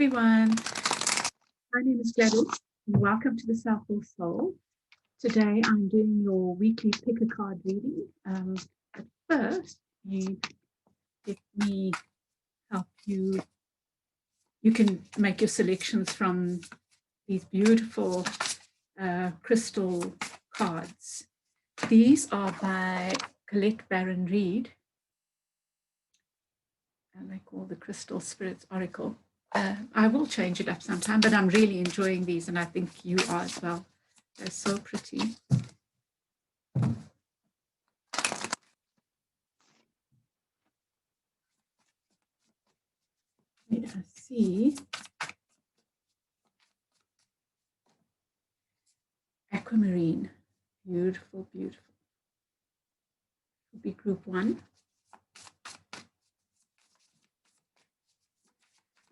everyone. My name is Gladys. Welcome to the Southall Soul. Today I'm doing your weekly pick a card reading. But first, let me help you. You can make your selections from these beautiful crystal cards. These are by Colette Baron Reed, and they call the Crystal Spirits Oracle. I will change it up sometime, but I'm really enjoying these, and I think you are as well. They're so pretty. Let's see. Aquamarine. Beautiful, beautiful. Will be group 1.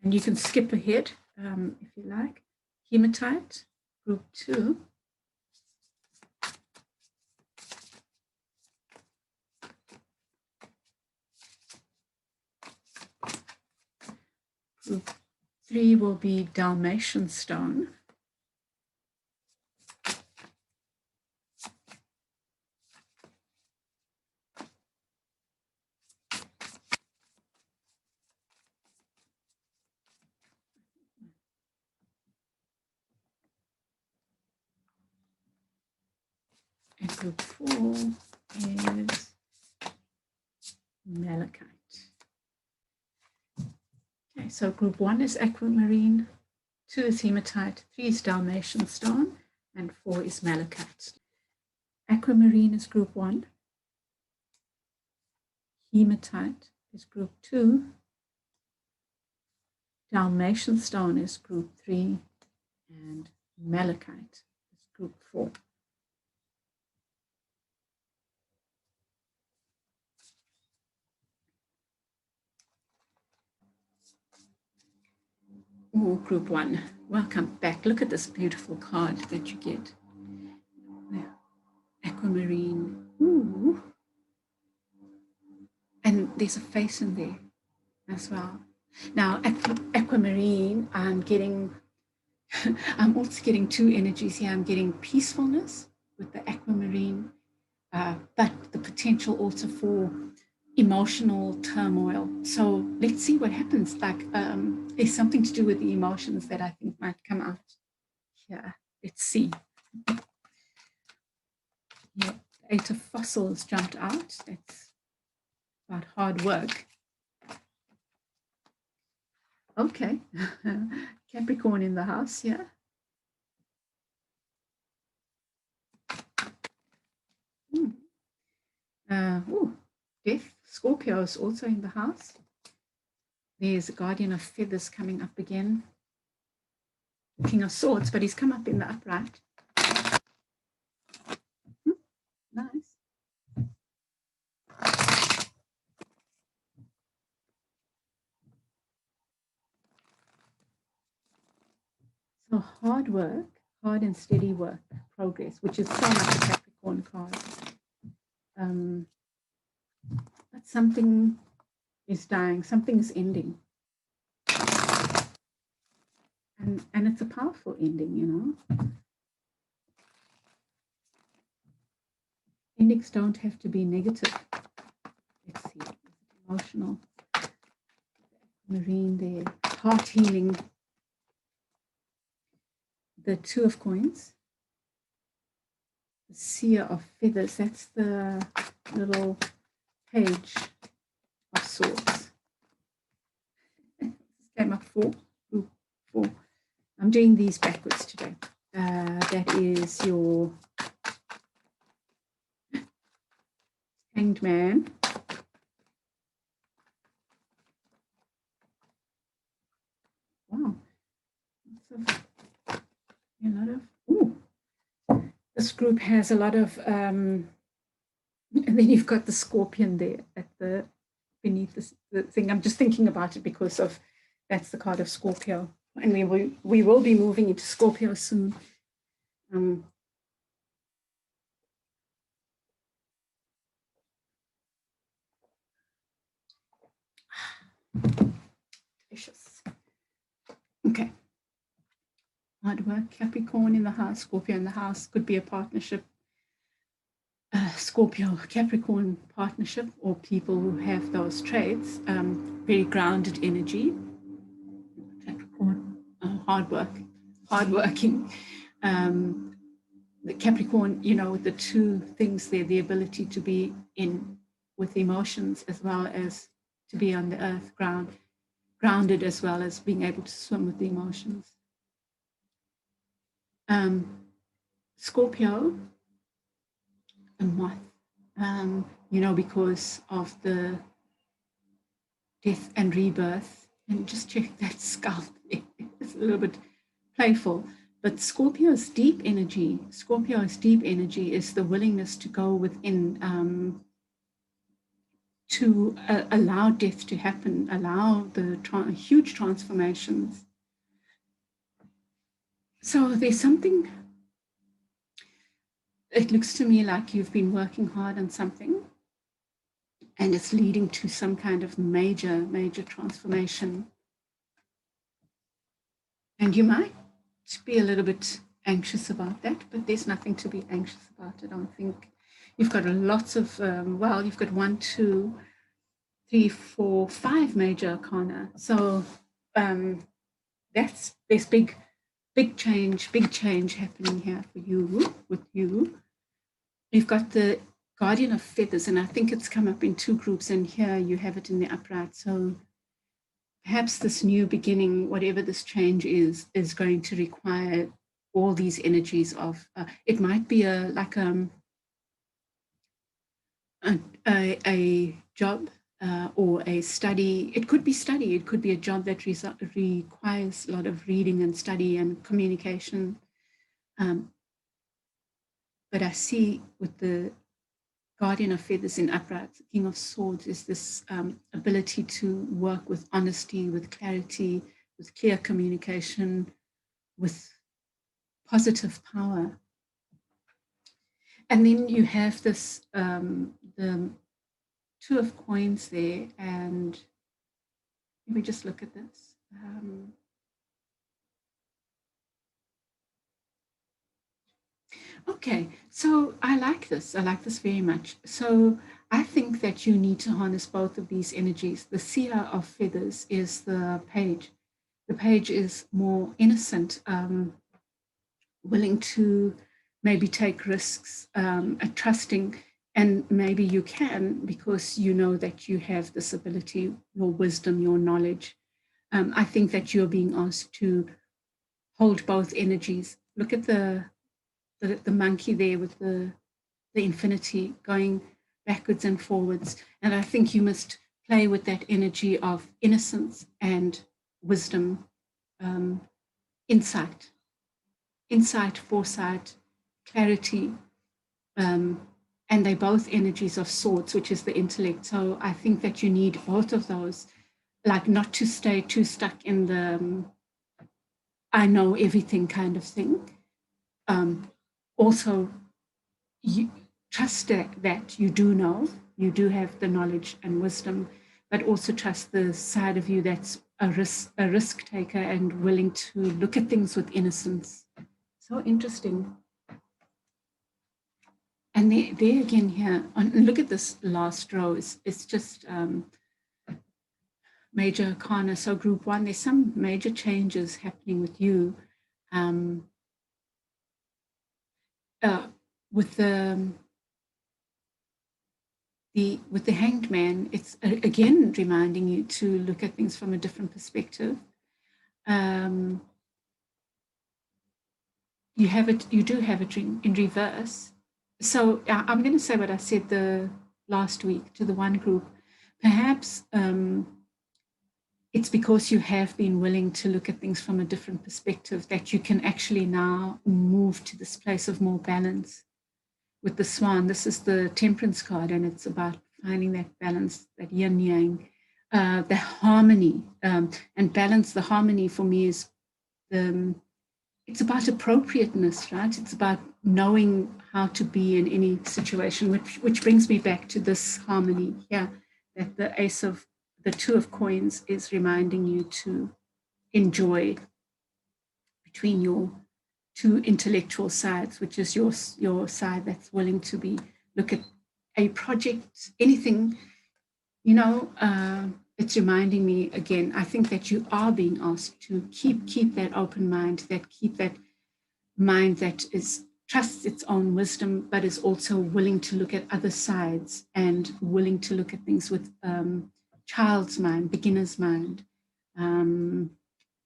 And you can skip ahead if you like. Hematite, group 2. Group 3 will be Dalmatian Stone. And group 4 is Malachite. Okay, so group 1 is Aquamarine, 2 is Hematite, 3 is Dalmatian Stone, and 4 is Malachite. Aquamarine is group 1. Hematite is group 2. Dalmatian Stone is group 3. And Malachite is group 4. Oh, group 1. Welcome back. Look at this beautiful card that you get. Aquamarine. Ooh. And there's a face in there as well. Now, Aquamarine, I'm also getting 2 energies here. I'm getting peacefulness with the Aquamarine, but the potential also for emotional turmoil. So let's see what happens. Like there's something to do with the emotions that I think might come out here. Let's see. Yeah, 8 of fossils jumped out. That's about hard work. Okay. Capricorn in the house, yeah. Death. Scorpio is also in the house. There's a guardian of feathers coming up again. King of Swords, but he's come up in the upright. Nice. So hard work, hard and steady work, progress, which is so much a Capricorn card. But something is dying, something's ending. And it's a powerful ending, you know. Endings don't have to be negative. Let's see, emotional. Marine there, heart healing. The 2 of coins. The seer of feathers, that's the little page of swords. This came up 4. I'm doing these backwards today. That is your Hanged Man. Wow. This group has a lot of, and then you've got the scorpion there at the beneath the thing. I'm just thinking about it because of that's the card of Scorpio, and we will be moving into Scorpio soon. Delicious. Okay. Hard work, Capricorn in the house, Scorpio in the house, could be a partnership, Scorpio, Capricorn partnership, or people who have those traits, very grounded energy. Capricorn, hardworking. The Capricorn, with the two things there, the ability to be in with emotions as well as to be on the earth, grounded as well as being able to swim with the emotions. Scorpio, a moth, because of the death and rebirth. And just check that scalp. It's a little bit playful. But Scorpio's deep energy is the willingness to go within, to allow death to happen, allow the huge transformations. So there's something, it looks to me like you've been working hard on something and it's leading to some kind of major transformation. And you might be a little bit anxious about that, but there's nothing to be anxious about. I don't think you've got lots of, you've got 1, 2, 3, 4, 5 major arcana. So there's big change happening here for you, with you. You've got the Guardian of Feathers, and I think it's come up in 2 groups, and here you have it in the upright. So perhaps this new beginning, whatever this change is going to require all these energies of, it might be a job or a study. It could be study. It could be a job that requires a lot of reading and study and communication. But I see with the Guardian of Feathers in upright, King of Swords, is this ability to work with honesty, with clarity, with clear communication, with positive power. And then you have this, the 2 of Coins there, and let me just look at this. Okay, so I like this very much. So I think that you need to harness both of these energies. The Seer of Feathers is the Page. The Page is more innocent, willing to maybe take risks, trusting, and maybe you can because you know that you have this ability, your wisdom, your knowledge. I think that you're being asked to hold both energies. Look at the monkey there with the infinity going backwards and forwards. And I think you must play with that energy of innocence and wisdom, insight, foresight, clarity. And they're both energies of swords, which is the intellect. So I think that you need both of those, like not to stay too stuck in the I know everything kind of thing. Also, you trust that you do know, you do have the knowledge and wisdom, but also trust the side of you that's a risk taker and willing to look at things with innocence. So interesting. And there again here, and look at this last row, it's just major arcana. So group 1, there's some major changes happening with you. With the Hanged Man, it's again reminding you to look at things from a different perspective. You do have it in reverse. So I'm going to say what I said the last week to the one group. Perhaps it's because you have been willing to look at things from a different perspective that you can actually now move to this place of more balance. With the Swan, this is the Temperance card, and it's about finding that balance, that yin yang, the harmony, and balance. The harmony for me is it's about appropriateness, right? It's about knowing how to be in any situation, which brings me back to this harmony here, that the 2 of Coins is reminding you to enjoy between your two intellectual sides, which is your side that's willing to look at a project, anything, it's reminding me again, I think that you are being asked to keep that open mind, keep that mind that trusts its own wisdom, but is also willing to look at other sides and willing to look at things with child's mind, beginner's mind,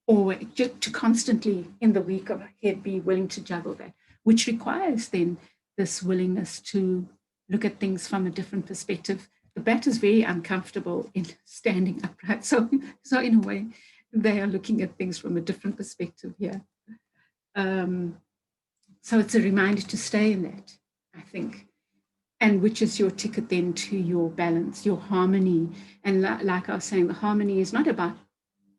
or to constantly in the week ahead be willing to juggle that, which requires then this willingness to look at things from a different perspective. The bat is very uncomfortable in standing upright. So in a way, they are looking at things from a different perspective here. So it's a reminder to stay in that, I think. And which is your ticket then to your balance, your harmony. And like I was saying, the harmony is not about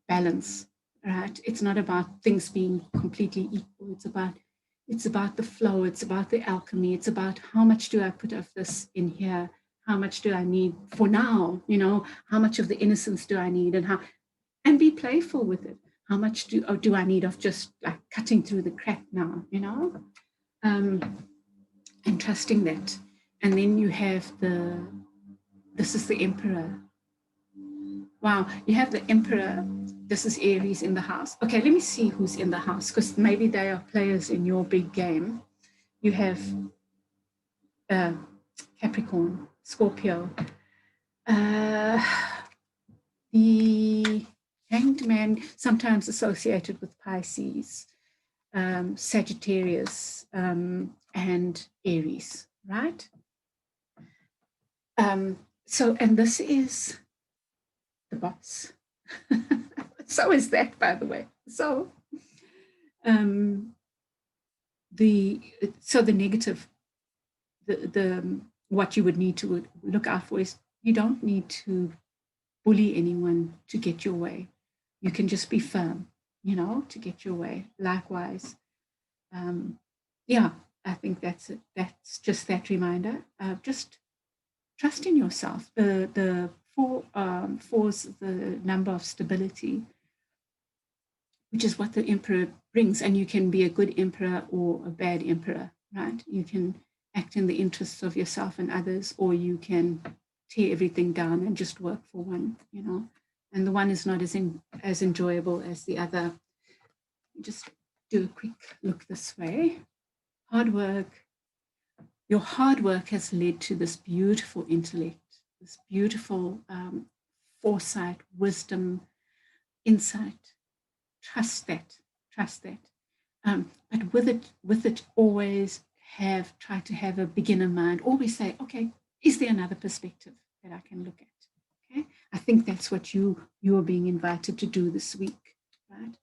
balance, right? It's not about things being completely equal. It's about the flow. It's about the alchemy. It's about how much do I put of this in here? How much do I need for now? How much of the innocence do I need, and be playful with it. How much do I need of just like cutting through the crap now, and trusting that. And then you have this is the Emperor. Wow, you have the Emperor. This is Aries in the house. Okay, let me see who's in the house, because maybe they are players in your big game. You have Capricorn, Scorpio, the Hanged Man, sometimes associated with Pisces, Sagittarius, and Aries, right? And this is the boss. So is that, by the way. So the negative, the what you would need to look out for is you don't need to bully anyone to get your way. You can just be firm, to get your way. Likewise, I think that's it. That's just that reminder. Just trust in yourself. The four's the number of stability, which is what the Emperor brings. And you can be a good emperor or a bad emperor, right? You can act in the interests of yourself and others, or you can tear everything down and just work for one, and the one is not as enjoyable as the other. Just do a quick look this way. Hard work. Your hard work has led to this beautiful intellect, this beautiful foresight, wisdom, insight. Trust that. But with it, always try to have a beginner mind. Always say, okay, is there another perspective that I can look at? Okay, I think that's what you are being invited to do this week, right?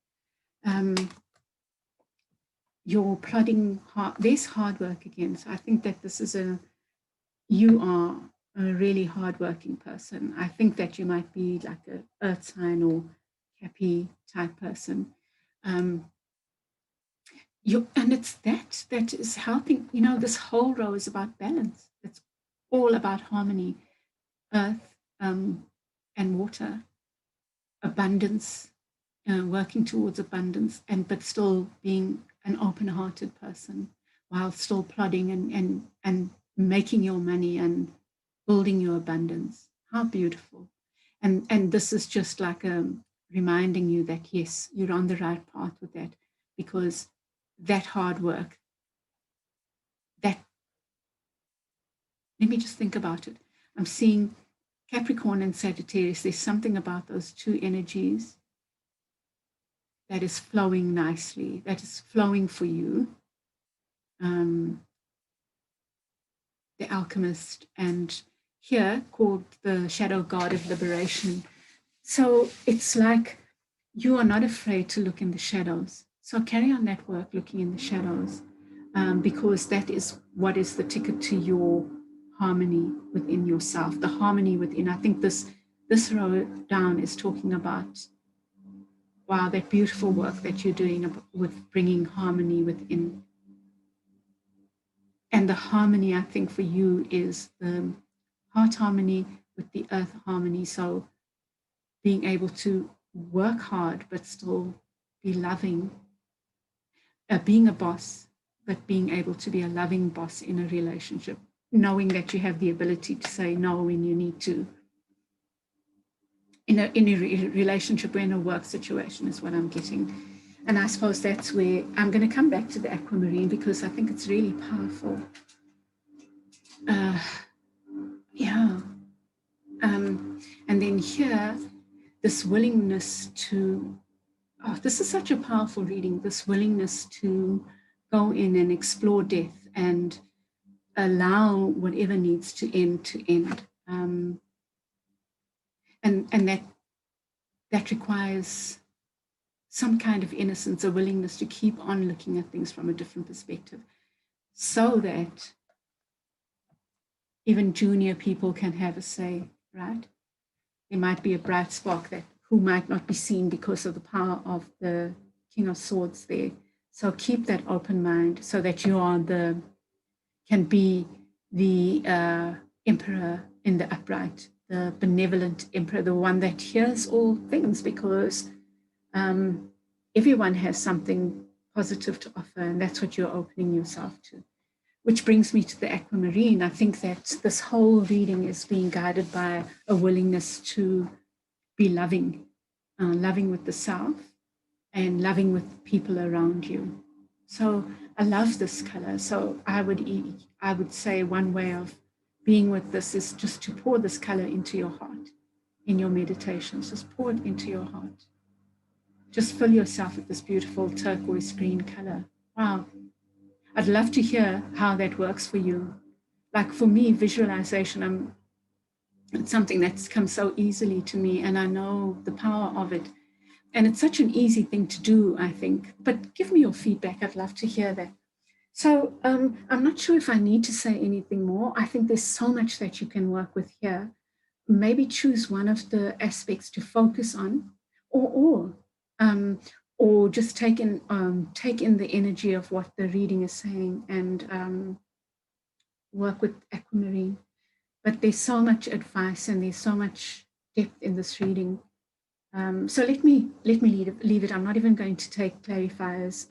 You're plodding hard. There's hard work again. So I think that you are a really hardworking person. I think that you might be like an earth sign or happy type person. And it's that is helping. This whole row is about balance. It's all about harmony, earth and water, abundance, working towards abundance, but still being an open-hearted person while still plodding and making your money and building your abundance. How beautiful. And this is just like reminding you that, yes, you're on the right path with that, because that hard work, let me just think about it. I'm seeing Capricorn and Sagittarius. There's something about those two energies that is flowing nicely, that is flowing for you. The Alchemist, and here called the Shadow God of Liberation. So it's like you are not afraid to look in the shadows. So carry on that work, looking in the shadows, because that is what is the ticket to your harmony within yourself, the harmony within. I think this row down is talking about, wow, that beautiful work that you're doing with bringing harmony within. And the harmony, I think, for you is the heart harmony with the earth harmony. So being able to work hard, but still be loving being a boss, but being able to be a loving boss in a relationship, knowing that you have the ability to say no when you need to. In a relationship or in a work situation is what I'm getting. And I suppose that's where I'm going to come back to the aquamarine, because I think it's really powerful. Yeah. And then here, this willingness to, this is such a powerful reading, this willingness to go in and explore death and allow whatever needs to end to end. And that requires some kind of innocence, a willingness to keep on looking at things from a different perspective, so that even junior people can have a say, right? There might be a bright spark that who might not be seen because of the power of the King of Swords there. So keep that open mind, so that you are can be the emperor in the upright, the benevolent emperor, the one that hears all things, because everyone has something positive to offer, and that's what you're opening yourself to. Which brings me to the aquamarine. I think that this whole reading is being guided by a willingness to be loving, loving with the self and loving with people around you. So I love this color. So I would say one way of being with this is just to pour this color into your heart, in your meditations. Just pour it into your heart. Just fill yourself with this beautiful turquoise green color. Wow. I'd love to hear how that works for you. Like for me, visualization, it's something that's come so easily to me, and I know the power of it. And it's such an easy thing to do, I think. But give me your feedback. I'd love to hear that. So I'm not sure if I need to say anything more. I think there's so much that you can work with here. Maybe choose one of the aspects to focus on, or all. Or just take in the energy of what the reading is saying, and work with aquamarine. But there's so much advice and there's so much depth in this reading. So let me leave it. I'm not even going to take clarifiers,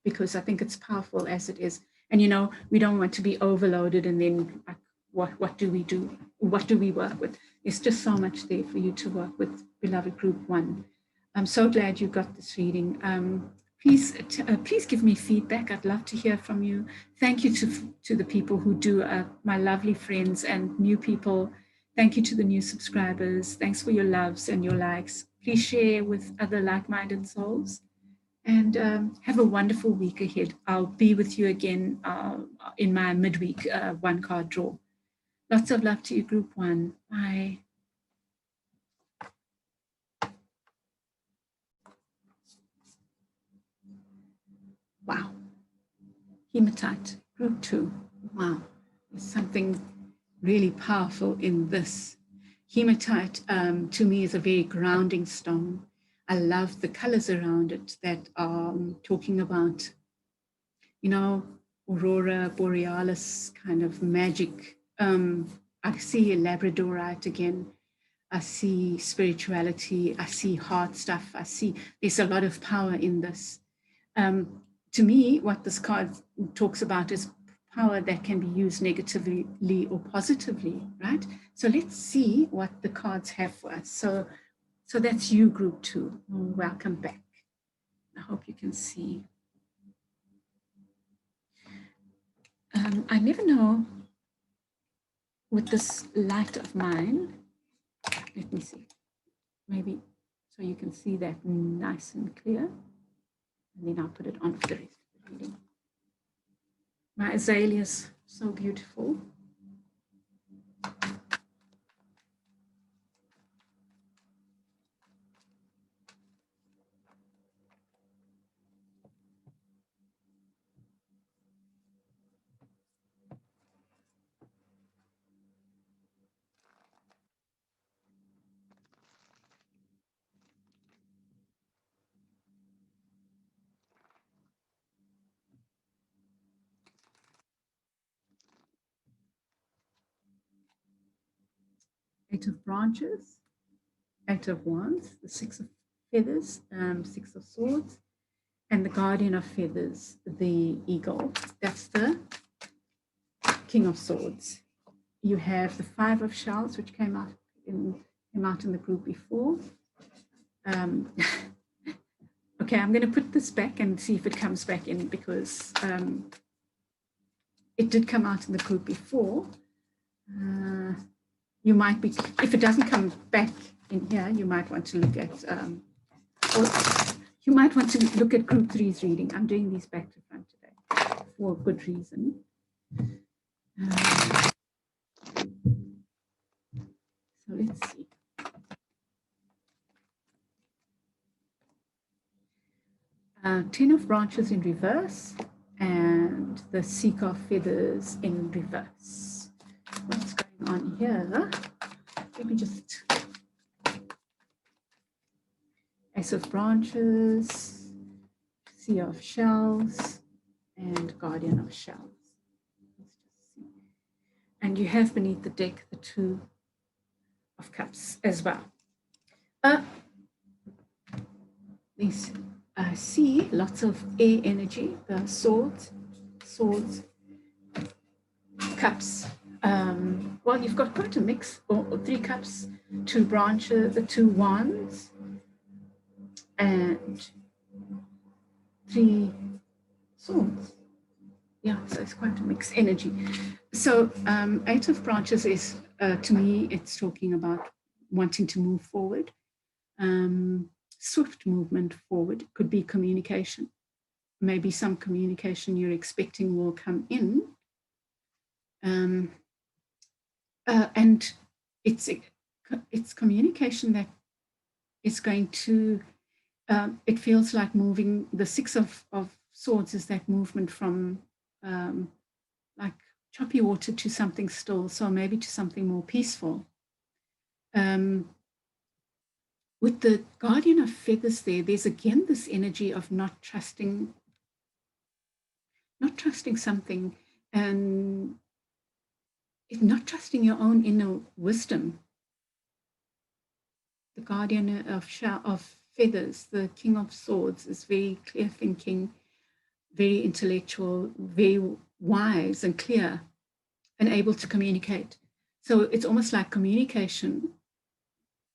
because I think it's powerful as it is. And we don't want to be overloaded and then like, what do we do? What do we work with? There's just so much there for you to work with, beloved group 1. I'm so glad you got this reading. Please give me feedback. I'd love to hear from you. Thank you to the people who do, my lovely friends and new people. Thank you to the new subscribers. Thanks for your loves and your likes. Please share with other like-minded souls, and have a wonderful week ahead. I'll be with you again in my midweek one card draw. Lots of love to you, group 1. Bye. Wow. Hematite, group 2. Wow. There's something really powerful in this. Hematite, to me, is a very grounding stone. I love the colors around it that are talking about, aurora borealis kind of magic. I see labradorite again. I see spirituality. I see heart stuff. I see there's a lot of power in this. To me, what this card talks about is power that can be used negatively or positively, right? So let's see what the cards have for us. So that's you, group 2. Welcome back. I hope you can see. I never know with this light of mine. Let me see. Maybe so you can see that nice and clear. And then I'll put it on for the rest of the reading. My azaleas, so beautiful. Eight of branches, 8 of wands, the 6 of feathers, 6 of swords, and the guardian of feathers, the eagle. That's the King of Swords. You have the Five of Shells, which came out in the group before. Okay, I'm going to put this back and see if it comes back in, because it did come out in the group before. You might be, if it doesn't come back in here, you might want to look at, or you might want to look at group 3's reading. I'm doing these back to front today for a good reason. So let's see. Ten of Branches in reverse and the Seeker of Feathers in reverse. What's going on here? Let me just... Ace of Branches, Sea of Shells, and Guardian of Shells. Let's just see. And you have beneath the deck the Two of Cups as well. I see lots of air energy, the swords, cups. Well, you've got quite a mix, or 3 cups, 2 branches, the 2 wands, and 3 swords. Yeah, so it's quite a mixed energy. So 8 of Branches is, to me, it's talking about wanting to move forward. Swift movement forward. It could be communication. Maybe some communication you're expecting will come in. And it's communication that is going to, it feels like moving. The 6 of Swords is that movement from like choppy water to something still, so maybe to something more peaceful. With the Guardian of Feathers there's again this energy of not trusting something, and not trusting your own inner wisdom. The Guardian of Feathers, the King of Swords, is very clear thinking, very intellectual, very wise and clear, and able to communicate. So it's almost like communication,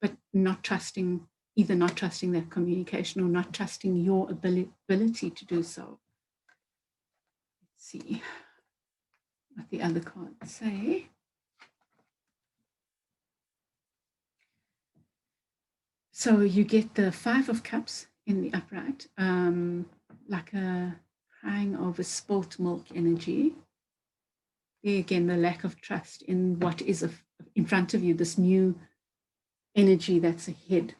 but not trusting that communication, or not trusting your ability to do so. Let's see what the other cards say. So you get the 5 of Cups in the upright, like a crying over spilt milk energy. There again, the lack of trust in what is in front of you, this new energy that's ahead.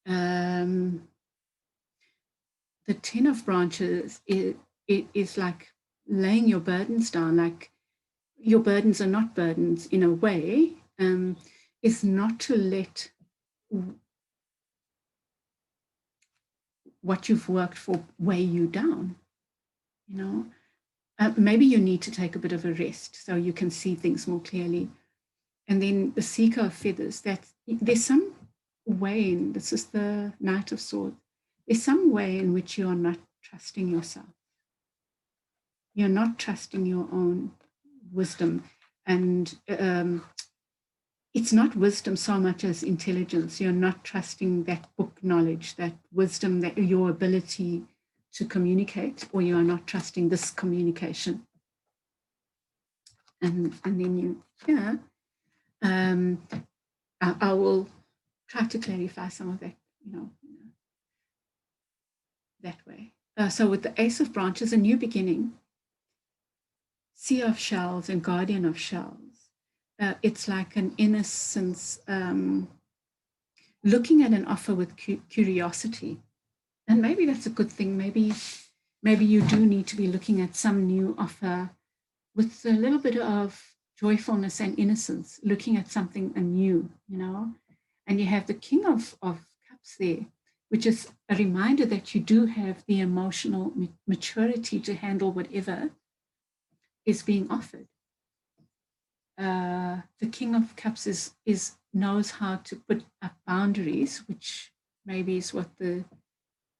The 10 of Branches, it is like laying your burdens down, like your burdens are not burdens in a way, is not to let what you've worked for weigh you down, you know. Maybe you need to take a bit of a rest so you can see things more clearly. And then the Seeker of Feathers, there's some way in, this is the Knight of Swords, there's some way in which you are not trusting yourself. You're not trusting your own wisdom. And it's not wisdom so much as intelligence. You're not trusting that book knowledge, that wisdom, that your ability to communicate, or you are not trusting this communication. And then you, yeah, I will try to clarify some of that, that way. So with the Ace of Branches, a new beginning, Sea of Shells and Guardian of Shells. It's like an innocence, looking at an offer with curiosity. And maybe that's a good thing. Maybe you do need to be looking at some new offer with a little bit of joyfulness and innocence, looking at something anew, And you have the King of Cups there, which is a reminder that you do have the emotional maturity to handle whatever is being offered. The King of Cups knows how to put up boundaries, which maybe is what the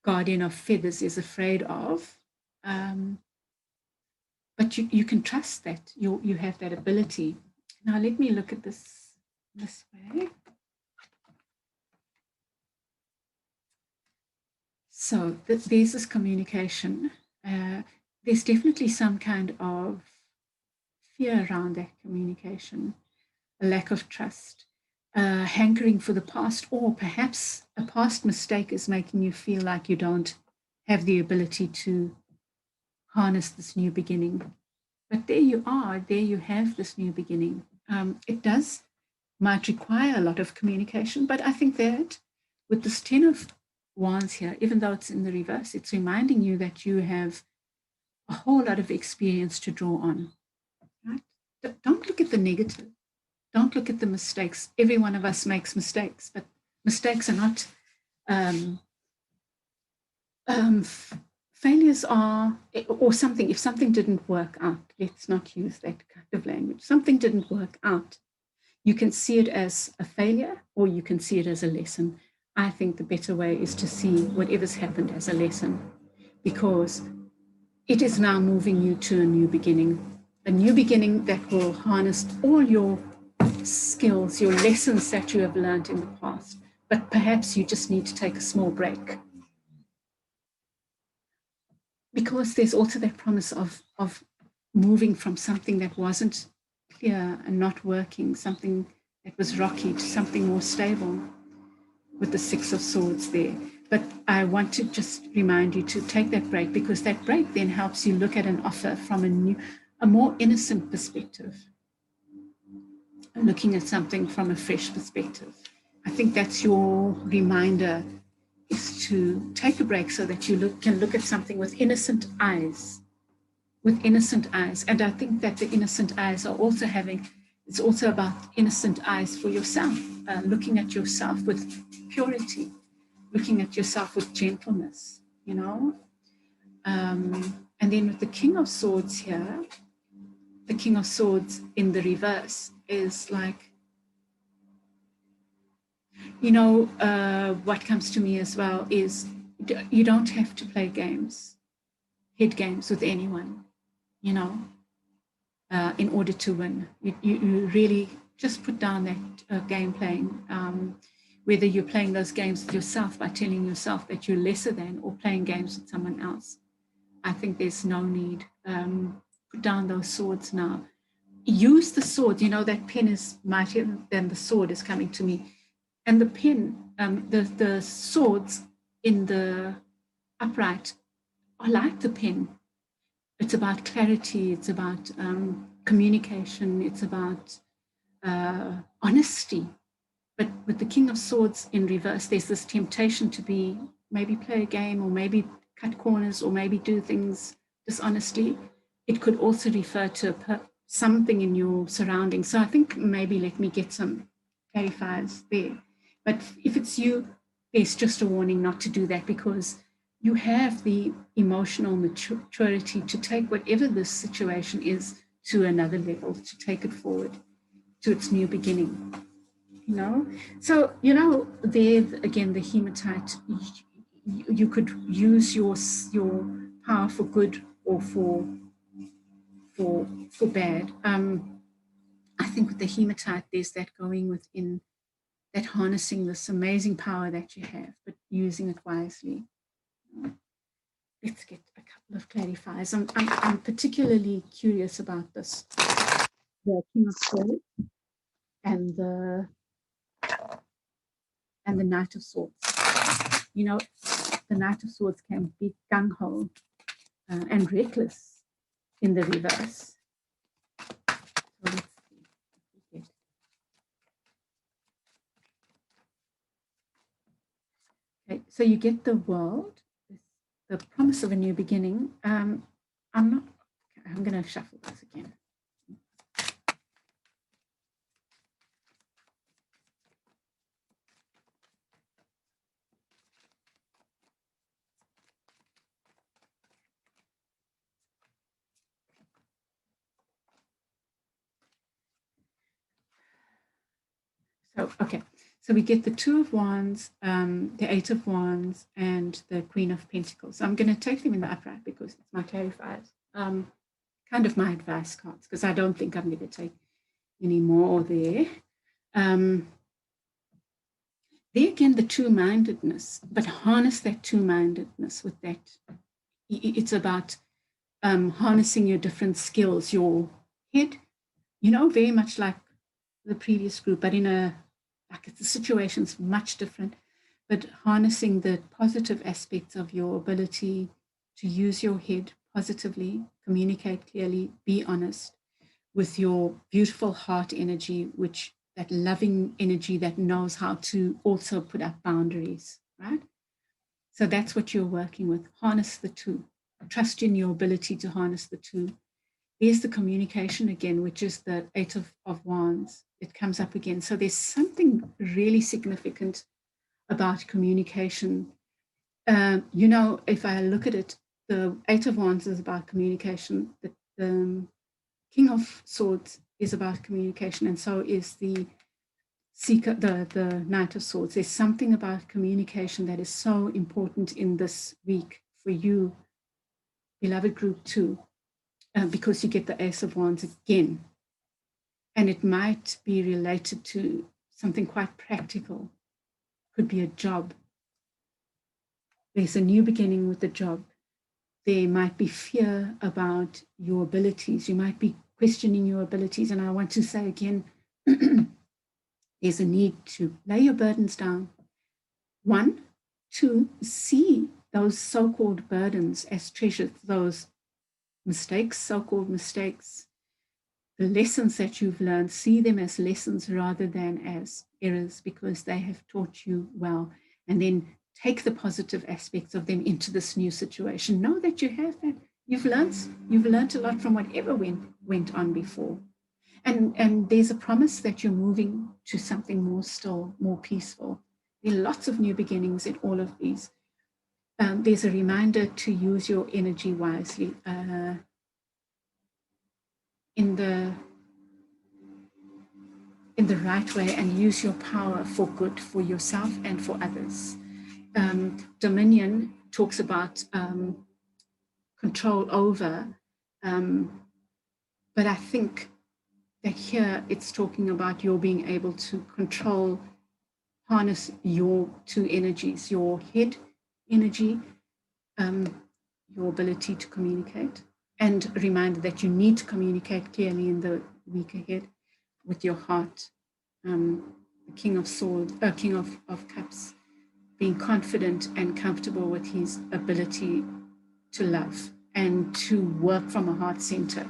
guardian of feathers is afraid of. But you can trust that you have that ability. Now let me look at this way. So there's this communication. There's definitely some kind of fear around that communication, a lack of trust, hankering for the past, or perhaps a past mistake is making you feel like you don't have the ability to harness this new beginning. But there you are, there you have this new beginning. It might require a lot of communication, but I think that with this 10 of Wands here, even though it's in the reverse, it's reminding you that you have a whole lot of experience to draw on. Right? Don't look at the negative. Don't look at the mistakes. Every one of us makes mistakes, but mistakes are not failures are, or something, if something didn't work out, let's not use that kind of language. Something didn't work out. You can see it as a failure or you can see it as a lesson. I think the better way is to see whatever's happened as a lesson, because it is now moving you to a new beginning that will harness all your skills, your lessons that you have learned in the past. But perhaps you just need to take a small break, because there's also that promise of moving from something that wasn't clear and not working, something that was rocky, to something more stable, with the Six of Swords there. But I want to just remind you to take that break, because that break then helps you look at an offer from a more innocent perspective, looking at something from a fresh perspective. I think that's your reminder, is to take a break so that you can look at something with innocent eyes. And I think that the innocent eyes are also it's also about innocent eyes for yourself, looking at yourself with purity, looking at yourself with gentleness, you know. And then with the King of Swords here, the King of Swords in the reverse is like, you know, what comes to me as well is you don't have to play head games with anyone, you know, in order to win. You really just put down that game playing, whether you're playing those games with yourself by telling yourself that you're lesser than, or playing games with someone else. I think there's no need. Put down those swords now. Use the sword. You know, that pen is mightier than the sword is coming to me. And the pen, the swords in the upright are like the pen. It's about clarity. It's about communication. It's about honesty. But with the King of Swords in reverse, there's this temptation to maybe play a game, or maybe cut corners, or maybe do things dishonestly. It could also refer to something in your surroundings. So I think maybe let me get some clarifiers there. But if it's you, there's just a warning not to do that, because you have the emotional maturity to take whatever this situation is to another level, to take it forward to its new beginning. You know, so, you know, there again, the hematite, you could use your power for good or for bad. I think with the hematite, there's that going within, that harnessing this amazing power that you have, but using it wisely. Let's get a couple of clarifiers. I'm particularly curious about this, the King of Swords and the Knight of Swords. You know, the Knight of Swords can be gung-ho and reckless in the reverse. So let's see. Okay, so you get the world, the promise of a new beginning. I'm going to shuffle this again. So, okay. So we get the Two of Wands, the Eight of Wands, and the Queen of Pentacles. So I'm going to take them in the upright because it's my clarifiers. Kind of my advice cards, because I don't think I'm going to take any more there. There again, the two-mindedness, but harness that two-mindedness with that. It's about harnessing your different skills, your head, very much like the previous group, but the situation's much different, but harnessing the positive aspects of your ability to use your head positively, communicate clearly, be honest with your beautiful heart energy, that loving energy that knows how to also put up boundaries, right? So that's what you're working with. Harness the two. Trust in your ability to harness the two. There's the communication again, which is the Eight of Wands. It comes up again. So there's something really significant about communication. If I look at it, the Eight of Wands is about communication. The King of Swords is about communication, and so is the Seeker, the Knight of Swords. There's something about communication that is so important in this week for you, beloved group 2. Because you get the Ace of Wands again. And it might be related to something quite practical. Could be a job. There's a new beginning with the job. There might be fear about your abilities. You might be questioning your abilities. And I want to say again, there's a need to lay your burdens down. 1, 2, see those so-called burdens as treasures, those mistakes, so-called mistakes, the lessons that you've learned, see them as lessons rather than as errors, because they have taught you well. And then take the positive aspects of them into this new situation. Know that you have that. You've learned a lot from whatever went on before. And there's a promise that you're moving to something more still, more peaceful. There are lots of new beginnings in all of these. There's a reminder to use your energy wisely. In the right way, and use your power for good for yourself and for others. Dominion talks about control over, but I think that here it's talking about your being able to harness your two energies, your head energy, your ability to communicate, and a reminder that you need to communicate clearly in the week ahead with your heart. The King of Swords, King of Cups, being confident and comfortable with his ability to love and to work from a heart center,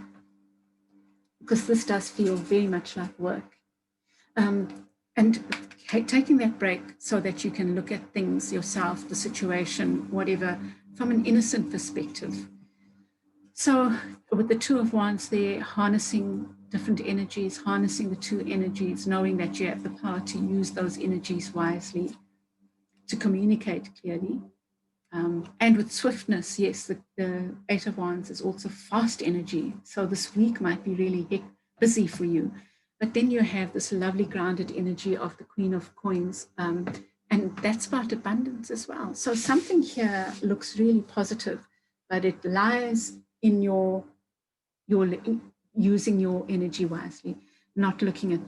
because this does feel very much like work. And taking that break so that you can look at things yourself, the situation, whatever, from an innocent perspective. So with the Two of Wands there, harnessing different energies, harnessing the two energies, knowing that you have the power to use those energies wisely, to communicate clearly. And with swiftness, yes, the Eight of Wands is also fast energy. So this week might be really busy for you. But then you have this lovely grounded energy of the Queen of Coins. And that's about abundance as well. So something here looks really positive, but it lies in your using your energy wisely, not looking at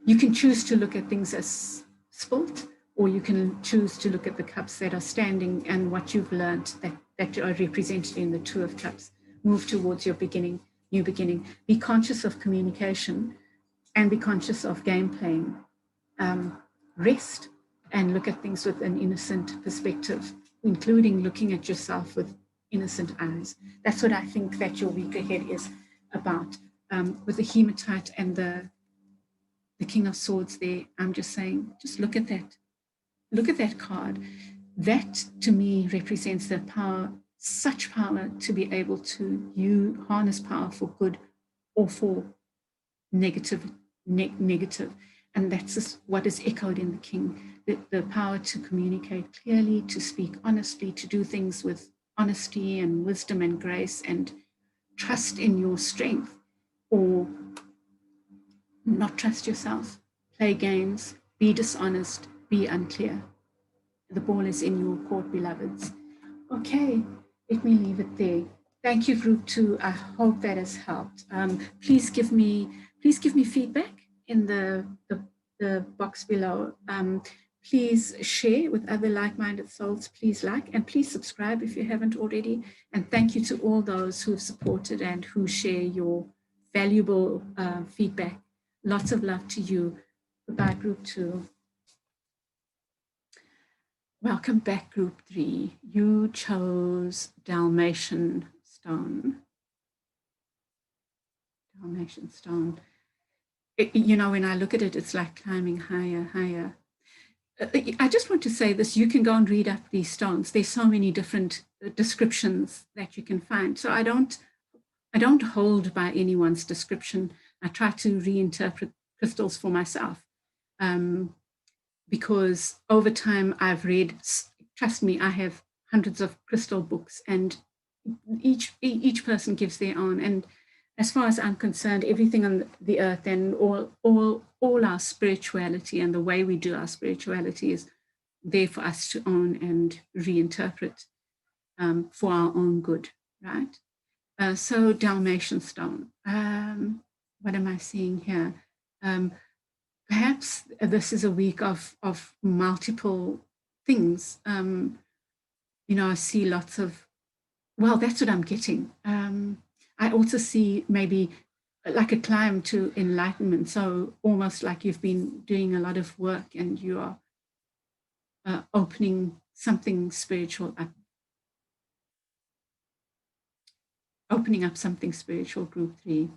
you can choose to look at things as spilt, or you can choose to look at the cups that are standing and what you've learned that are represented in the Two of Cups. Move towards your new beginning. Be conscious of communication and be conscious of game playing. Rest and look at things with an innocent perspective, including looking at yourself with innocent eyes. That's what I think that your week ahead is about. With the Hematite and the King of Swords there, I'm just saying, just look at that. Look at that card. That, to me, represents the power, such power to be able to harness power for good or for negative. And that's just what is echoed in the King, the power to communicate clearly, to speak honestly, to do things with honesty and wisdom and grace, and trust in your strength, or not trust yourself, play games, be dishonest, be unclear. The ball is in your court, beloveds. Okay, let me leave it there. Thank you, group 2. I hope that has helped. Please give me feedback in the box below. Please share with other like-minded souls. Please like and please subscribe if you haven't already. And thank you to all those who have supported and who share your valuable feedback. Lots of love to you. Goodbye, group 2. Welcome back, group 3. You chose Dalmatian Stone. Dalmatian Stone. You know, when I look at it, it's like climbing higher, higher. I just want to say this, you can go and read up these stones. There's so many different descriptions that you can find. So I don't hold by anyone's description. I try to reinterpret crystals for myself. Because over time I've read, trust me, I have hundreds of crystal books, and each person gives their own. And as far as I'm concerned, everything on the earth and all our spirituality and the way we do our spirituality is there for us to own and reinterpret for our own good, right? So Dalmatian Stone. What am I seeing here? Perhaps this is a week of multiple things. You know, I see lots of, well, that's what I'm getting. I also see maybe like a climb to enlightenment. So almost like you've been doing a lot of work and you are opening something spiritual up. Opening up something spiritual, group 3.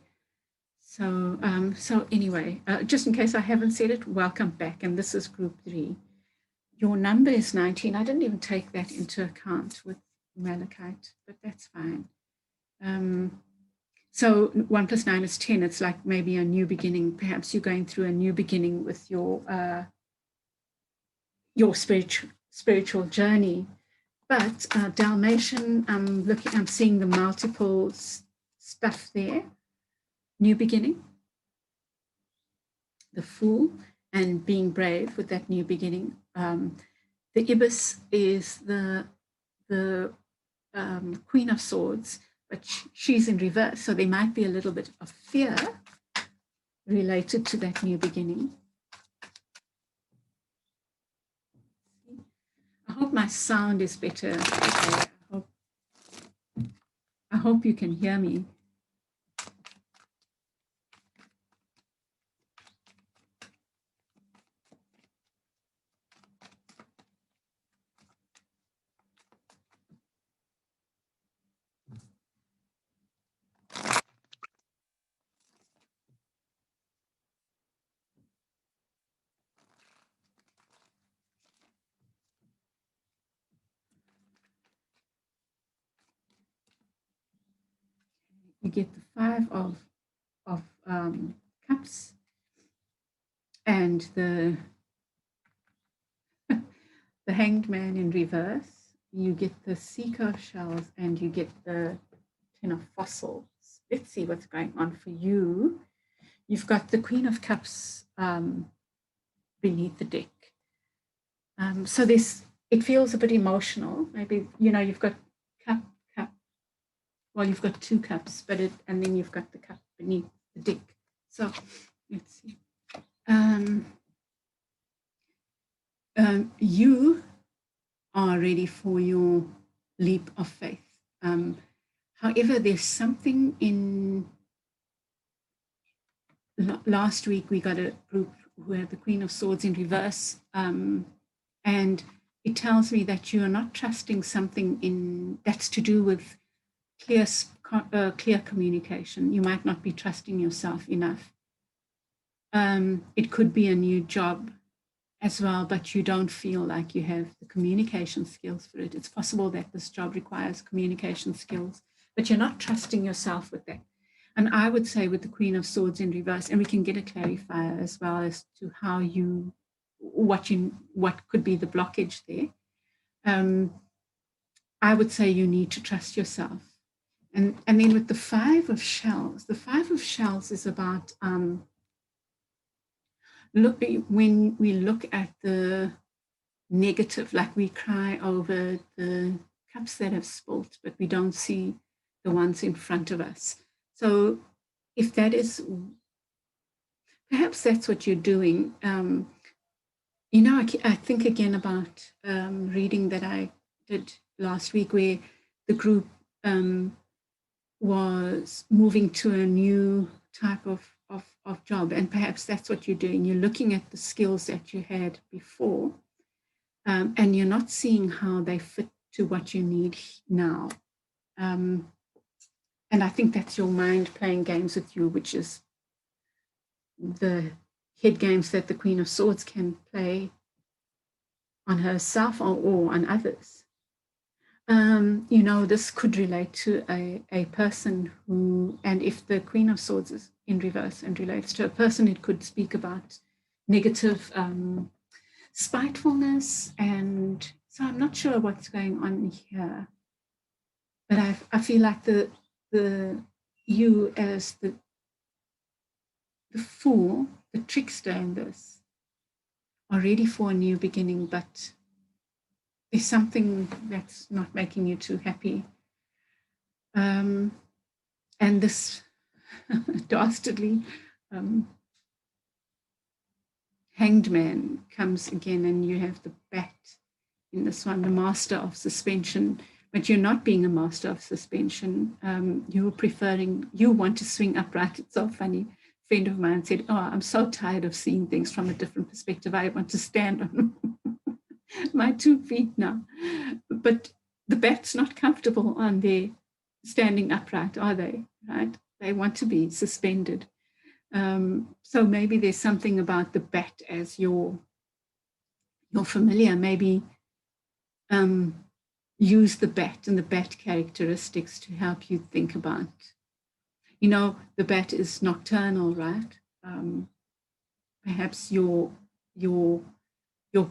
So, so anyway, just in case I haven't said it, welcome back. And this is group 3. Your number is 19. I didn't even take that into account with Malachite, but that's fine. So 1 + 9 is 10. It's like maybe a new beginning. Perhaps you're going through a new beginning with your spiritual journey. But Dalmatian, I'm seeing the multiple stuff there. New beginning, the Fool, and being brave with that new beginning. The Ibis is the Queen of Swords, but she's in reverse, so there might be a little bit of fear related to that new beginning. I hope my sound is better today. I hope you can hear me. You get the 5 of cups and the the Hanged Man in reverse. You get the Seeker of Shells and you get the 10 of Fossils. Let's see what's going on for you. You've got the Queen of Cups beneath the deck. So it feels a bit emotional. Maybe, you know, you've got cup. Well, you've got 2 cups, and then you've got the cup beneath the deck. So let's see. You are ready for your leap of faith. However, there's something in last week we got a group who had the Queen of Swords in reverse, and it tells me that you are not trusting something that's to do with clear communication. You might not be trusting yourself enough. It could be a new job as well, but you don't feel like you have the communication skills for it. It's possible that this job requires communication skills, but you're not trusting yourself with that. And I would say with the Queen of Swords in reverse, and we can get a clarifier as well as to how what could be the blockage there. I would say you need to trust yourself. And then with the 5 of Shells, the 5 of Shells is about when we look at the negative, like we cry over the cups that have spilt, but we don't see the ones in front of us. So if that is, perhaps that's what you're doing. You know, I think again about reading that I did last week where the group was moving to a new type of job. And perhaps that's what you're doing. You're looking at the skills that you had before, and you're not seeing how they fit to what you need now. And I think that's your mind playing games with you, which is the head games that the Queen of Swords can play on herself or on others. You know, this could relate to a person who, and if the Queen of Swords is in reverse and relates to a person, it could speak about negative spitefulness. And so I'm not sure what's going on here, but I feel like the you as the fool, the trickster in this, are ready for a new beginning, but there's something that's not making you too happy. And this dastardly hanged man comes again, and you have the bat in this one, the master of suspension, but you're not being a master of suspension. You're preferring, you want to swing upright. It's so funny. A friend of mine said, oh, I'm so tired of seeing things from a different perspective. I want to stand on my 2 feet now. But the bat's not comfortable on their standing upright, are they? Right? They want to be suspended. So maybe there's something about the bat as your familiar. Maybe use the bat and the bat characteristics to help you think about. You know, the bat is nocturnal, right? Perhaps your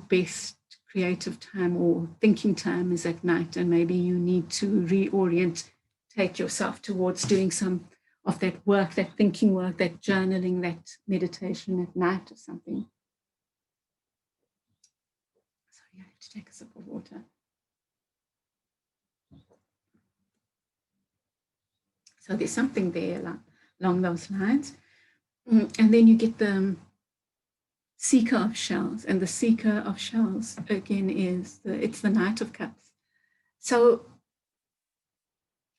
best creative time or thinking time is at night, and maybe you need to reorientate yourself towards doing some of that work, that thinking work, that journaling, that meditation at night or something. Sorry, I have to take a sip of water. So there's something there along those lines. And then you get the seeker of shells, and the seeker of shells again is it's the Knight of Cups. So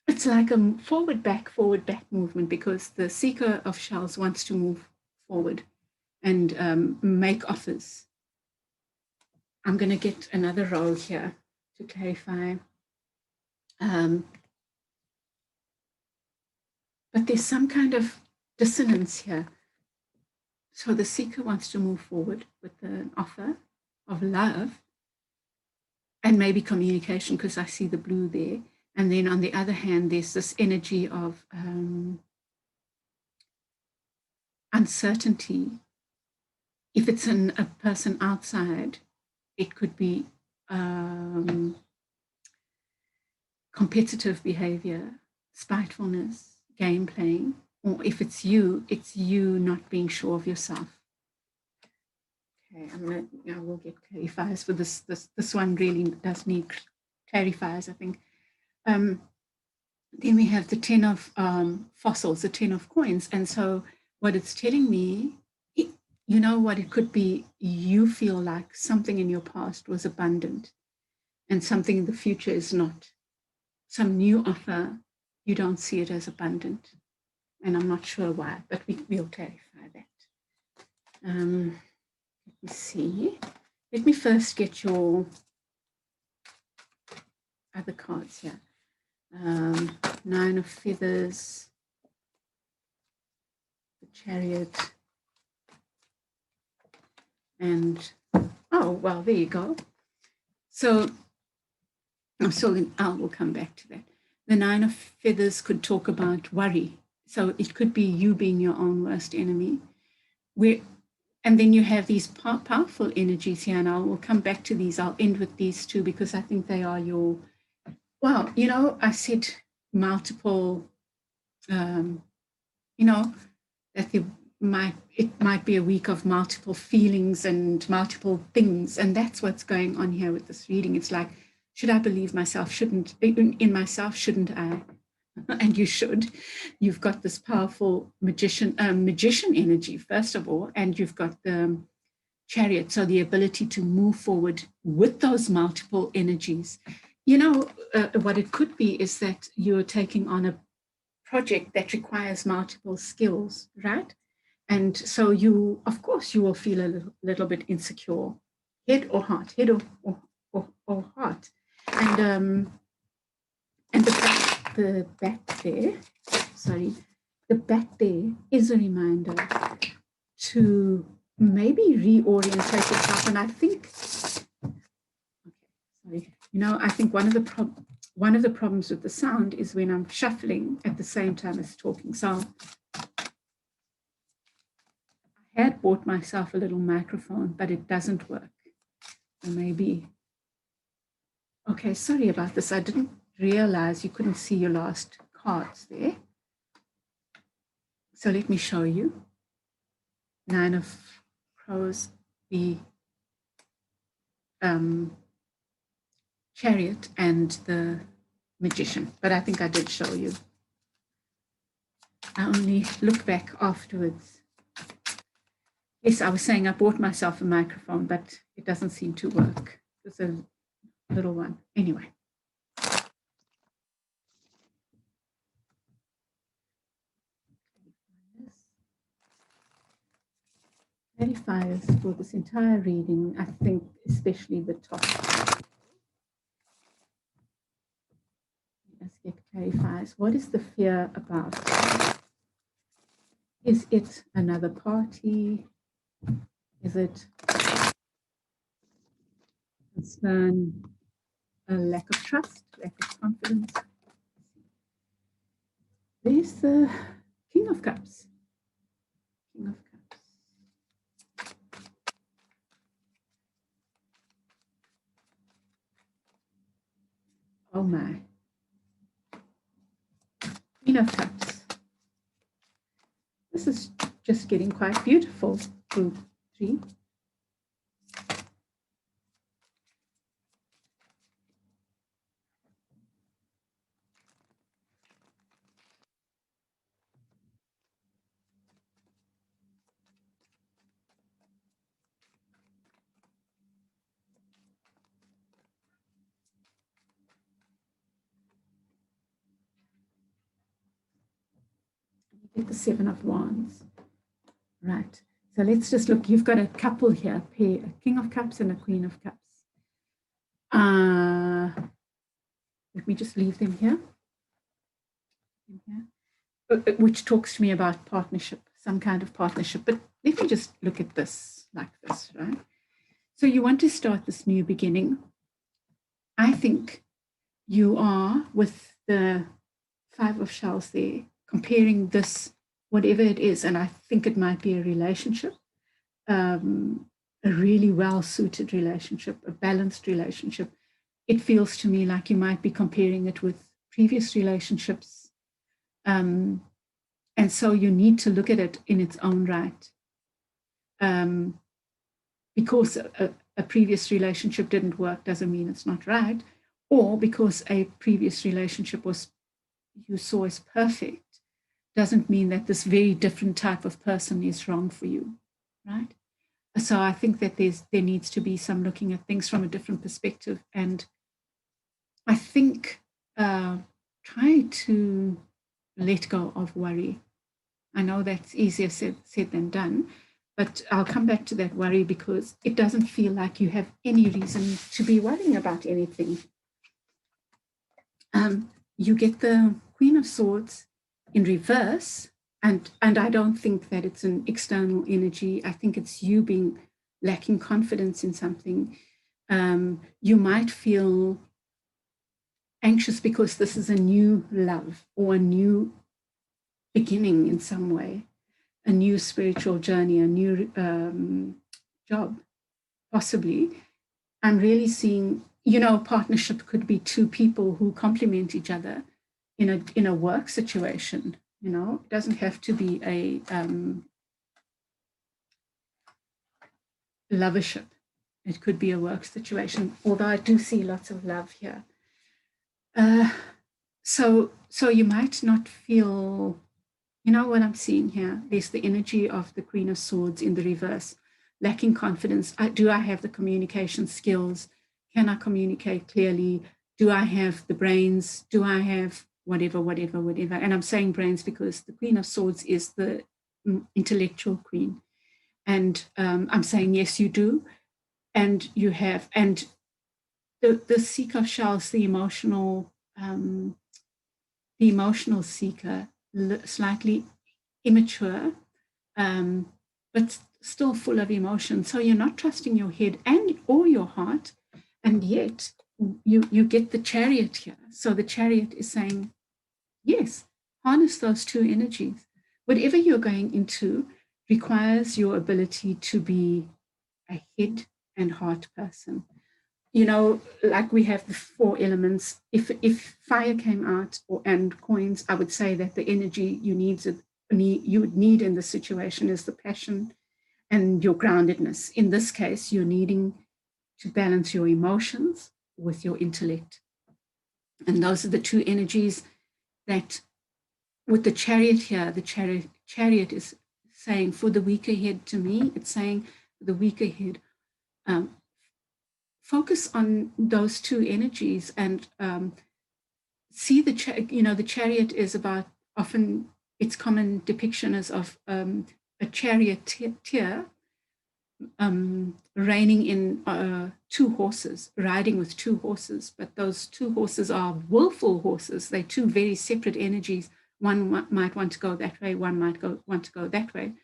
it's like a forward back movement, because the seeker of shells wants to move forward and make offers. I'm going to get another roll here to clarify. But there's some kind of dissonance here. So the seeker wants to move forward with an offer of love and maybe communication, because I see the blue there. And then on the other hand, there's this energy of uncertainty. If it's a person outside, it could be competitive behavior, spitefulness, game playing. Or if it's you not being sure of yourself. Okay, I will get clarifiers for this. This one really does need clarifiers, I think. Then we have the 10 of fossils, the 10 of coins. And so what it's telling me, you know what it could be, you feel like something in your past was abundant and something in the future is not. Some new offer, you don't see it as abundant. And I'm not sure why, but we'll clarify that. Let me see. Let me first get your other cards here. 9 of Feathers, the Chariot, and, oh, well, there you go. So I will come back to that. The 9 of Feathers could talk about worry. So it could be you being your own worst enemy. And then you have these powerful energies here, and I will come back to these. I'll end with these two because I think they are your, well, you know, I said multiple, you know, that it might be a week of multiple feelings and multiple things, and that's what's going on here with this reading. It's like, should I believe myself? In myself, shouldn't I? And you should. You've got this powerful magician energy, first of all, and you've got the Chariot, so the ability to move forward with those multiple energies. What it could be is that you're taking on a project that requires multiple skills, right? And so of course, you will feel a little bit insecure, head or heart, or heart. And the back there, the back there is a reminder to maybe reorientate yourself. And I think, I think one of the problems with the sound is when I'm shuffling at the same time as talking. So I had bought myself a little microphone, but it doesn't work. Or maybe, okay, sorry about this. I didn't realize you couldn't see your last cards there. So let me show you. 9 of Crows, the Chariot, and the Magician. But I think I did show you. I only look back afterwards. Yes, I was saying I bought myself a microphone, but it doesn't seem to work. It's a little one. Anyway. Clarifiers for this entire reading, I think, especially the top. Let's get clarifiers. What is the fear about? Is it another party? Is it concern, a lack of trust, lack of confidence? There's the King of Cups. King of Cups. Oh my. Queen of Cups. This is just getting quite beautiful. Group 3. Get the 7 of Wands. Right. So let's just look. You've got a couple here, pair, a King of Cups and a Queen of Cups. Let me just leave them here. Which talks to me about partnership, some kind of partnership. But let me just look at this like this, right? So you want to start this new beginning. I think you are, with the 5 of Shells there, comparing this, whatever it is, and I think it might be a relationship, a really well-suited relationship, a balanced relationship. It feels to me like you might be comparing it with previous relationships. And so you need to look at it in its own right. Because a previous relationship didn't work doesn't mean it's not right, or because a previous relationship you saw as perfect doesn't mean that this very different type of person is wrong for you, right? So I think that there needs to be some looking at things from a different perspective. And I think try to let go of worry. I know that's easier said than done, but I'll come back to that worry because it doesn't feel like you have any reason to be worrying about anything. You get the Queen of Swords in reverse, and I don't think that it's an external energy. I think it's you being lacking confidence in something. You might feel anxious because this is a new love or a new beginning in some way, a new spiritual journey, a new job, possibly. I'm really seeing, partnership could be 2 people who complement each other in a work situation. It doesn't have to be lovership. It could be a work situation, although I do see lots of love here. So you might not feel, you know what I'm seeing here? There's the energy of the Queen of Swords in the reverse, lacking confidence. Do I have the communication skills? Can I communicate clearly? Do I have the brains? Do I have whatever? And I'm saying brains because the Queen of Swords is the intellectual queen. And I'm saying, yes, you do. And you have, and the Seeker of Shells, the emotional seeker, slightly immature, but still full of emotion. So you're not trusting your head and or your heart, and yet you get the Chariot here. So the Chariot is saying, yes, harness those two energies. Whatever you're going into requires your ability to be a head and heart person. You know, like we have the four elements. If fire came out and coins, I would say that the energy you would need in the situation is the passion and your groundedness. In this case, you're needing to balance your emotions with your intellect. And those are the two energies that, with the Chariot here, the chariot is saying for the weaker head, to me, it's saying the weaker head, focus on those two energies and see the Chariot is about, often its common depiction is of a charioteer reigning in two horses, riding with two horses, but those two horses are willful horses. They're two very separate energies. One might want to go that way, one might want to go that way,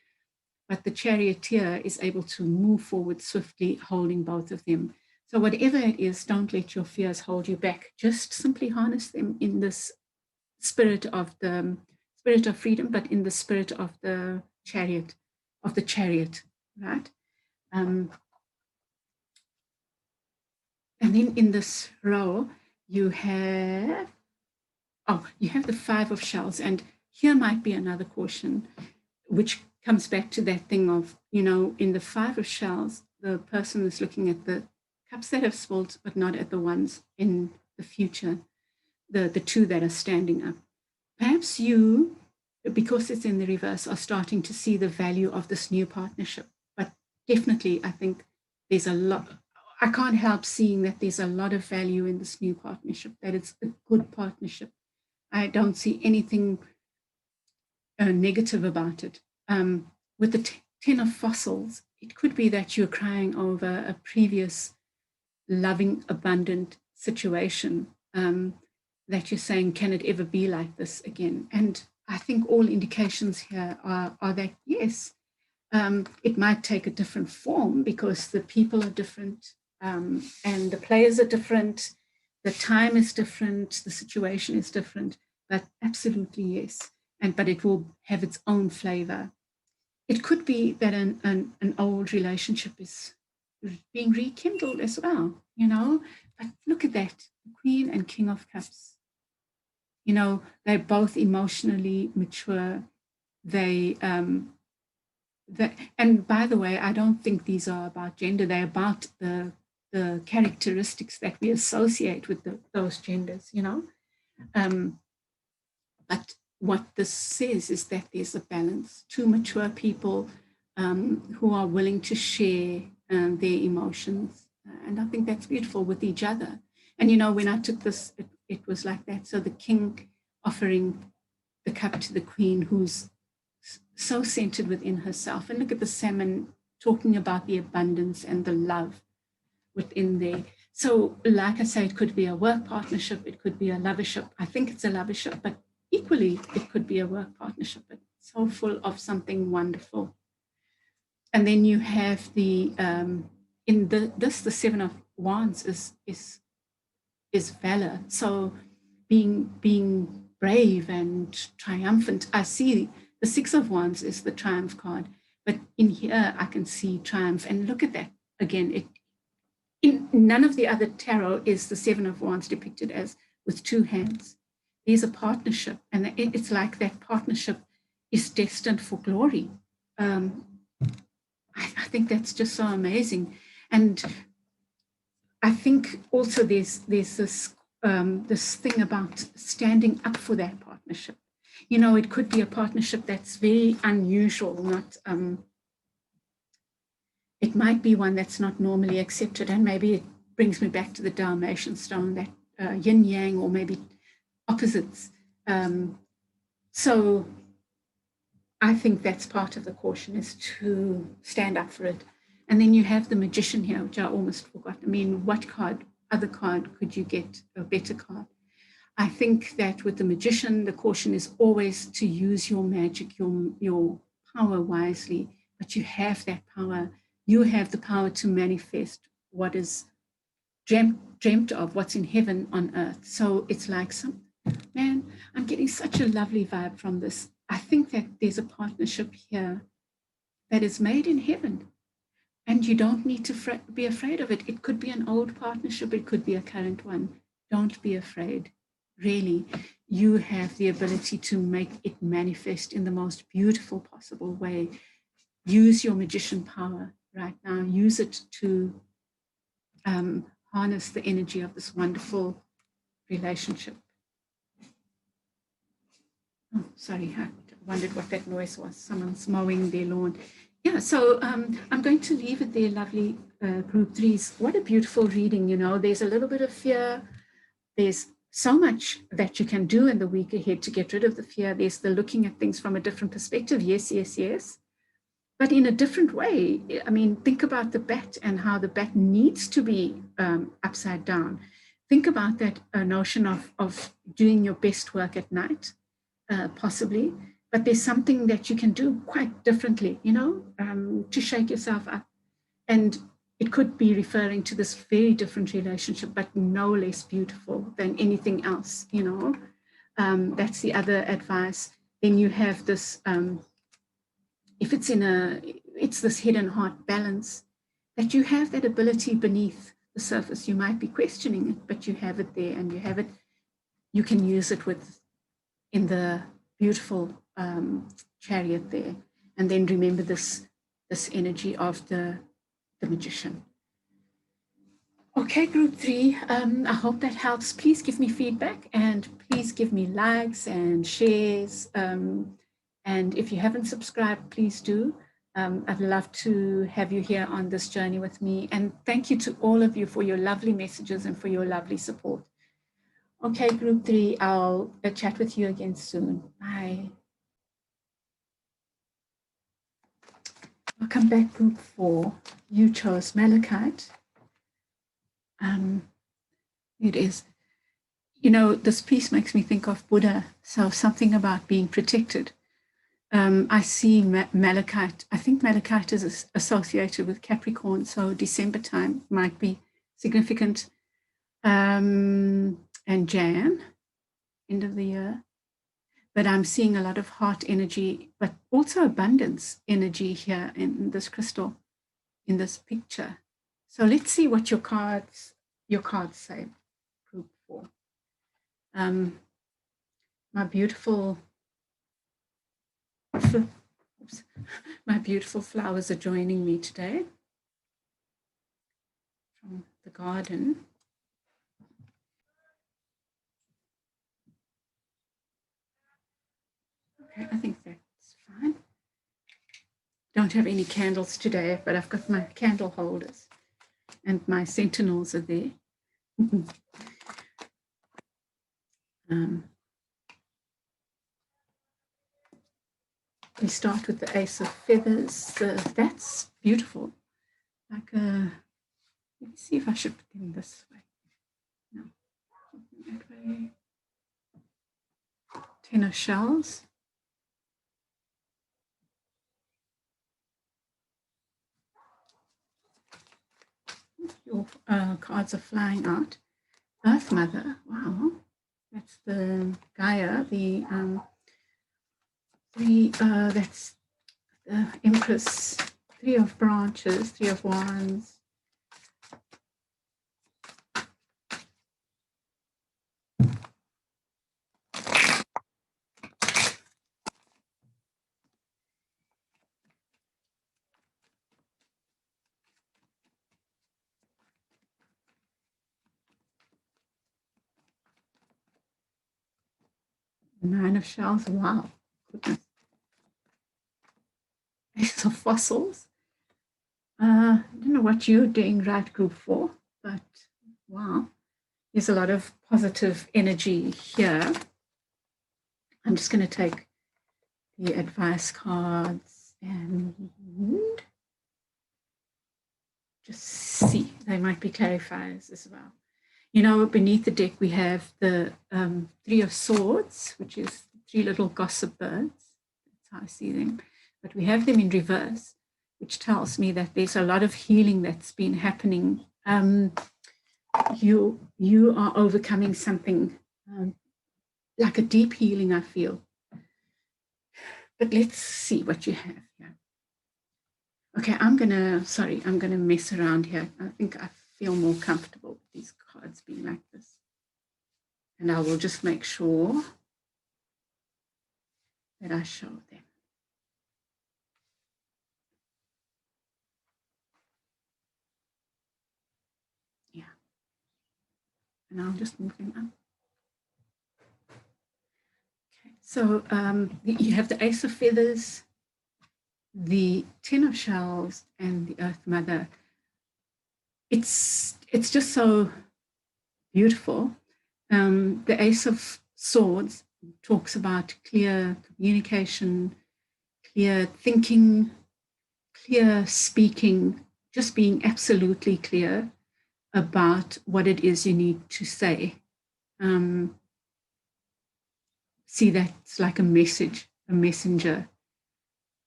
but the charioteer is able to move forward swiftly, holding both of them. So whatever it is, don't let your fears hold you back. Just simply harness them in this spirit of freedom, but in the spirit of the chariot, right? And then in this row, you have the Five of Shells. And here might be another caution, which comes back to that thing of, in the Five of Shells, the person is looking at the cups that have spilled, but not at the ones in the future, the two that are standing up. Perhaps you, because it's in the reverse, are starting to see the value of this new partnership. But definitely, I think there's a lot. I can't help seeing that there's a lot of value in this new partnership, that it's a good partnership. I don't see anything negative about it. With the 10 of Fossils, it could be that you're crying over a previous loving, abundant situation, that you're saying, can it ever be like this again? And I think all indications here are that yes, it might take a different form because the people are different, and the players are different, the time is different, the situation is different, but absolutely yes. But it will have its own flavor. It could be that an old relationship is being rekindled as well, but look at that, Queen and King of Cups. They're both emotionally mature. And by the way, I don't think these are about gender. They're about the characteristics that we associate with those genders, But what this says is that there's a balance. Two mature people who are willing to share their emotions. And I think that's beautiful with each other. And, when I took this, it was like that. So the king offering the cup to the queen, who's so centered within herself. And look at the salmon talking about the abundance and the love within there. So, like I say, it could be a work partnership, it could be a lovership. I think it's a lovership, but equally, it could be a work partnership. It's so full of something wonderful. And then you have the the Seven of Wands is valor. So being brave and triumphant. I see the Six of Wands is the triumph card, but in here I can see triumph. And look at that again. In none of the other tarot is the Seven of Wands depicted as with two hands. There's a partnership, and it's like that partnership is destined for glory. I think that's just so amazing. And I think also there's this thing about standing up for that partnership. You know, it could be a partnership that's very unusual, not it might be one that's not normally accepted, and maybe it brings me back to the Dalmatian stone, that yin yang, or maybe opposites. So I think that's part of the caution, is to stand up for it. And then you have the magician here, which I almost forgot. I mean, what other card could you get, a better card? I think that with the magician, the caution is always to use your magic, your power wisely, but you have that power. You have the power to manifest what is dreamt of, what's in heaven on earth. So it's like man, I'm getting such a lovely vibe from this. I think that there's a partnership here that is made in heaven, and you don't need to be afraid of it. It could be an old partnership, it could be a current one. Don't be afraid. Really, you have the ability to make it manifest in the most beautiful possible way. Use your magician power right now. Use it to harness the energy of this wonderful relationship. Oh, sorry, I wondered what that noise was. Someone's mowing their lawn. Yeah, so I'm going to leave it there, lovely group threes. What a beautiful reading, you know. There's a little bit of fear. There's so much that you can do in the week ahead to get rid of the fear. There's the looking at things from a different perspective. Yes, yes, yes. But in a different way. I mean, think about the bat and how the bat needs to be upside down. Think about that notion of doing your best work at night, possibly. But there's something that you can do quite differently, you know, to shake yourself up. And it could be referring to this very different relationship, but no less beautiful than anything else, you know. That's the other advice. Then you have this, if it's this head and heart balance, that you have that ability beneath the surface. You might be questioning it, but you have it there, and you can use it in the beautiful chariot there. And then remember this energy of the magician. Okay, group three, I hope that helps. Please give me feedback, and please give me likes and shares. And if you haven't subscribed, please do. I'd love to have you here on this journey with me. And thank you to all of you for your lovely messages and for your lovely support. Okay, group three, I'll chat with you again soon. Bye. Welcome back, group four. You chose Malachite. It is, you know, this piece makes me think of Buddha. So something about being protected. I see Malachite. I think Malachite is associated with Capricorn. So December time might be significant. And Jan, end of the year. But I'm seeing a lot of heart energy, but also abundance energy here in this crystal, in this picture. So let's see what your cards say, group four. My beautiful flowers are joining me today from the garden. Okay, I think that's fine. Don't have any candles today, but I've got my candle holders and my sentinels are there. We start with the Ace of Feathers. That's beautiful. Like let me see if I should put them this way. No, that way. Ten of Shells. Your cards are flying out. Earth Mother. Wow, that's the Gaia. That's the Empress. Three of Branches. Three of Wands. Nine of Shells. Wow. Goodness. Ace of Fossils. I don't know what you're doing right group for, but wow. There's a lot of positive energy here. I'm just going to take the advice cards and just see. They might be clarifiers as well. You know, beneath the deck, we have the Three of Swords, which is three little gossip birds. That's how I see them. But we have them in reverse, which tells me that there's a lot of healing that's been happening. You are overcoming something like a deep healing, I feel. But let's see what you have here. Okay, I'm gonna mess around here. I think I feel more comfortable with these cards being like this. And I will just make sure that I show them. Yeah. And I'll just move them up. Okay, so you have the Ace of Feathers, the Ten of Shells, and the Earth Mother. It's just so beautiful. The Ace of Swords talks about clear communication, clear thinking, clear speaking, just being absolutely clear about what it is you need to say. See, that's like a message, a messenger.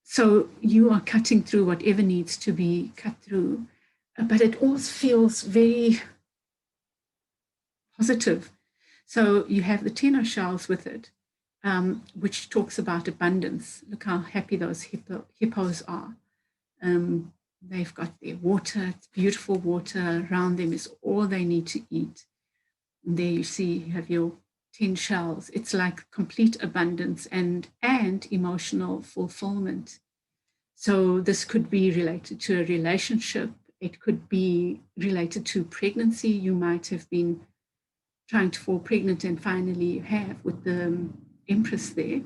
So you are cutting through whatever needs to be cut through, but it all feels very positive. So you have the Ten of Shells with it, which talks about abundance. Look how happy those hippos are. They've got their water, it's beautiful water. Around them is all they need to eat. And there you see, you have your 10 shells. It's like complete abundance and emotional fulfillment. So this could be related to a relationship. It could be related to pregnancy. You might have been trying to fall pregnant and finally you have with the Empress there.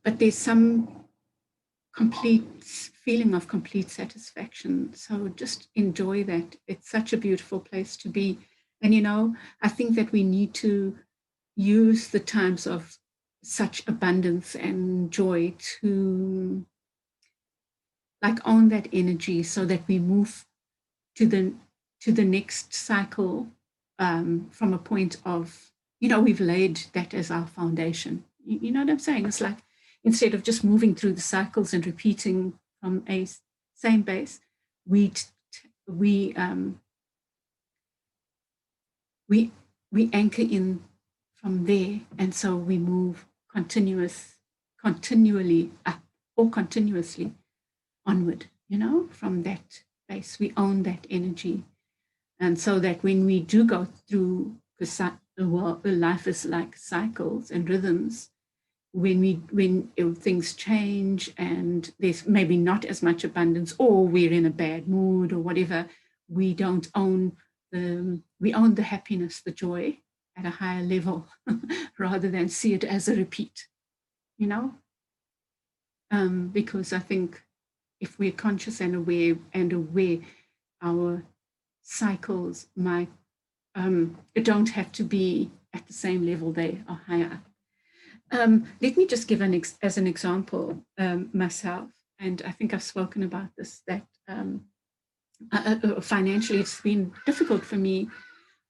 But there's some complete feeling of complete satisfaction. So just enjoy that. It's such a beautiful place to be. And, you know, I think that we need to use the times of such abundance and joy to like own that energy so that we move to the next cycle from a point of, you know, we've laid that as our foundation. You know what I'm saying? It's like instead of just moving through the cycles and repeating from a same base, we anchor in from there, and so we move continually up or continuously onward, you know, from that base. We own that energy. And so that when we do go through, because life is like cycles and rhythms, when things change and there's maybe not as much abundance or we're in a bad mood or whatever, we own the happiness, the joy at a higher level rather than see it as a repeat, you know? Because I think if we're conscious and aware our cycles might don't have to be at the same level, they are higher. Let me just give as an example myself, and I think I've spoken about this, that financially it's been difficult for me,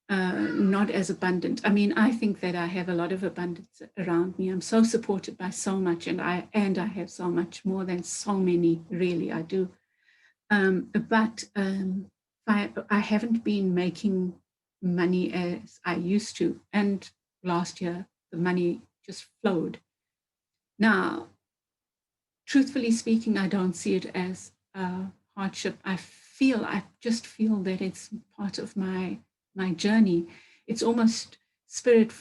not as abundant. I mean, I think that I have a lot of abundance around me. I'm so supported by so much, and I have so much more than so many, really, I do. But I haven't been making money as I used to. And last year, the money just flowed. Now, truthfully speaking, I don't see it as a hardship. I just feel that it's part of my journey. It's almost spirit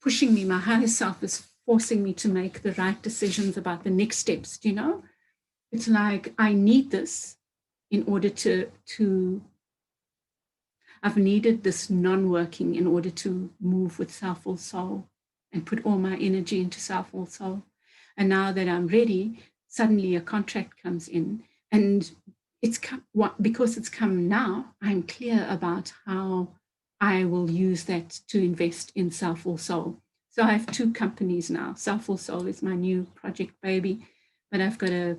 pushing me. My higher self is forcing me to make the right decisions about the next steps. Do you know? It's like I need this in order to I've needed this non-working in order to move with self or soul. and put all my energy into Southall Soul. And now that I'm ready, suddenly a contract comes in, and because it's come now, I'm clear about how I will use that to invest in Southall Soul. So I have 2 companies now. Southall Soul is my new project baby, but I've got a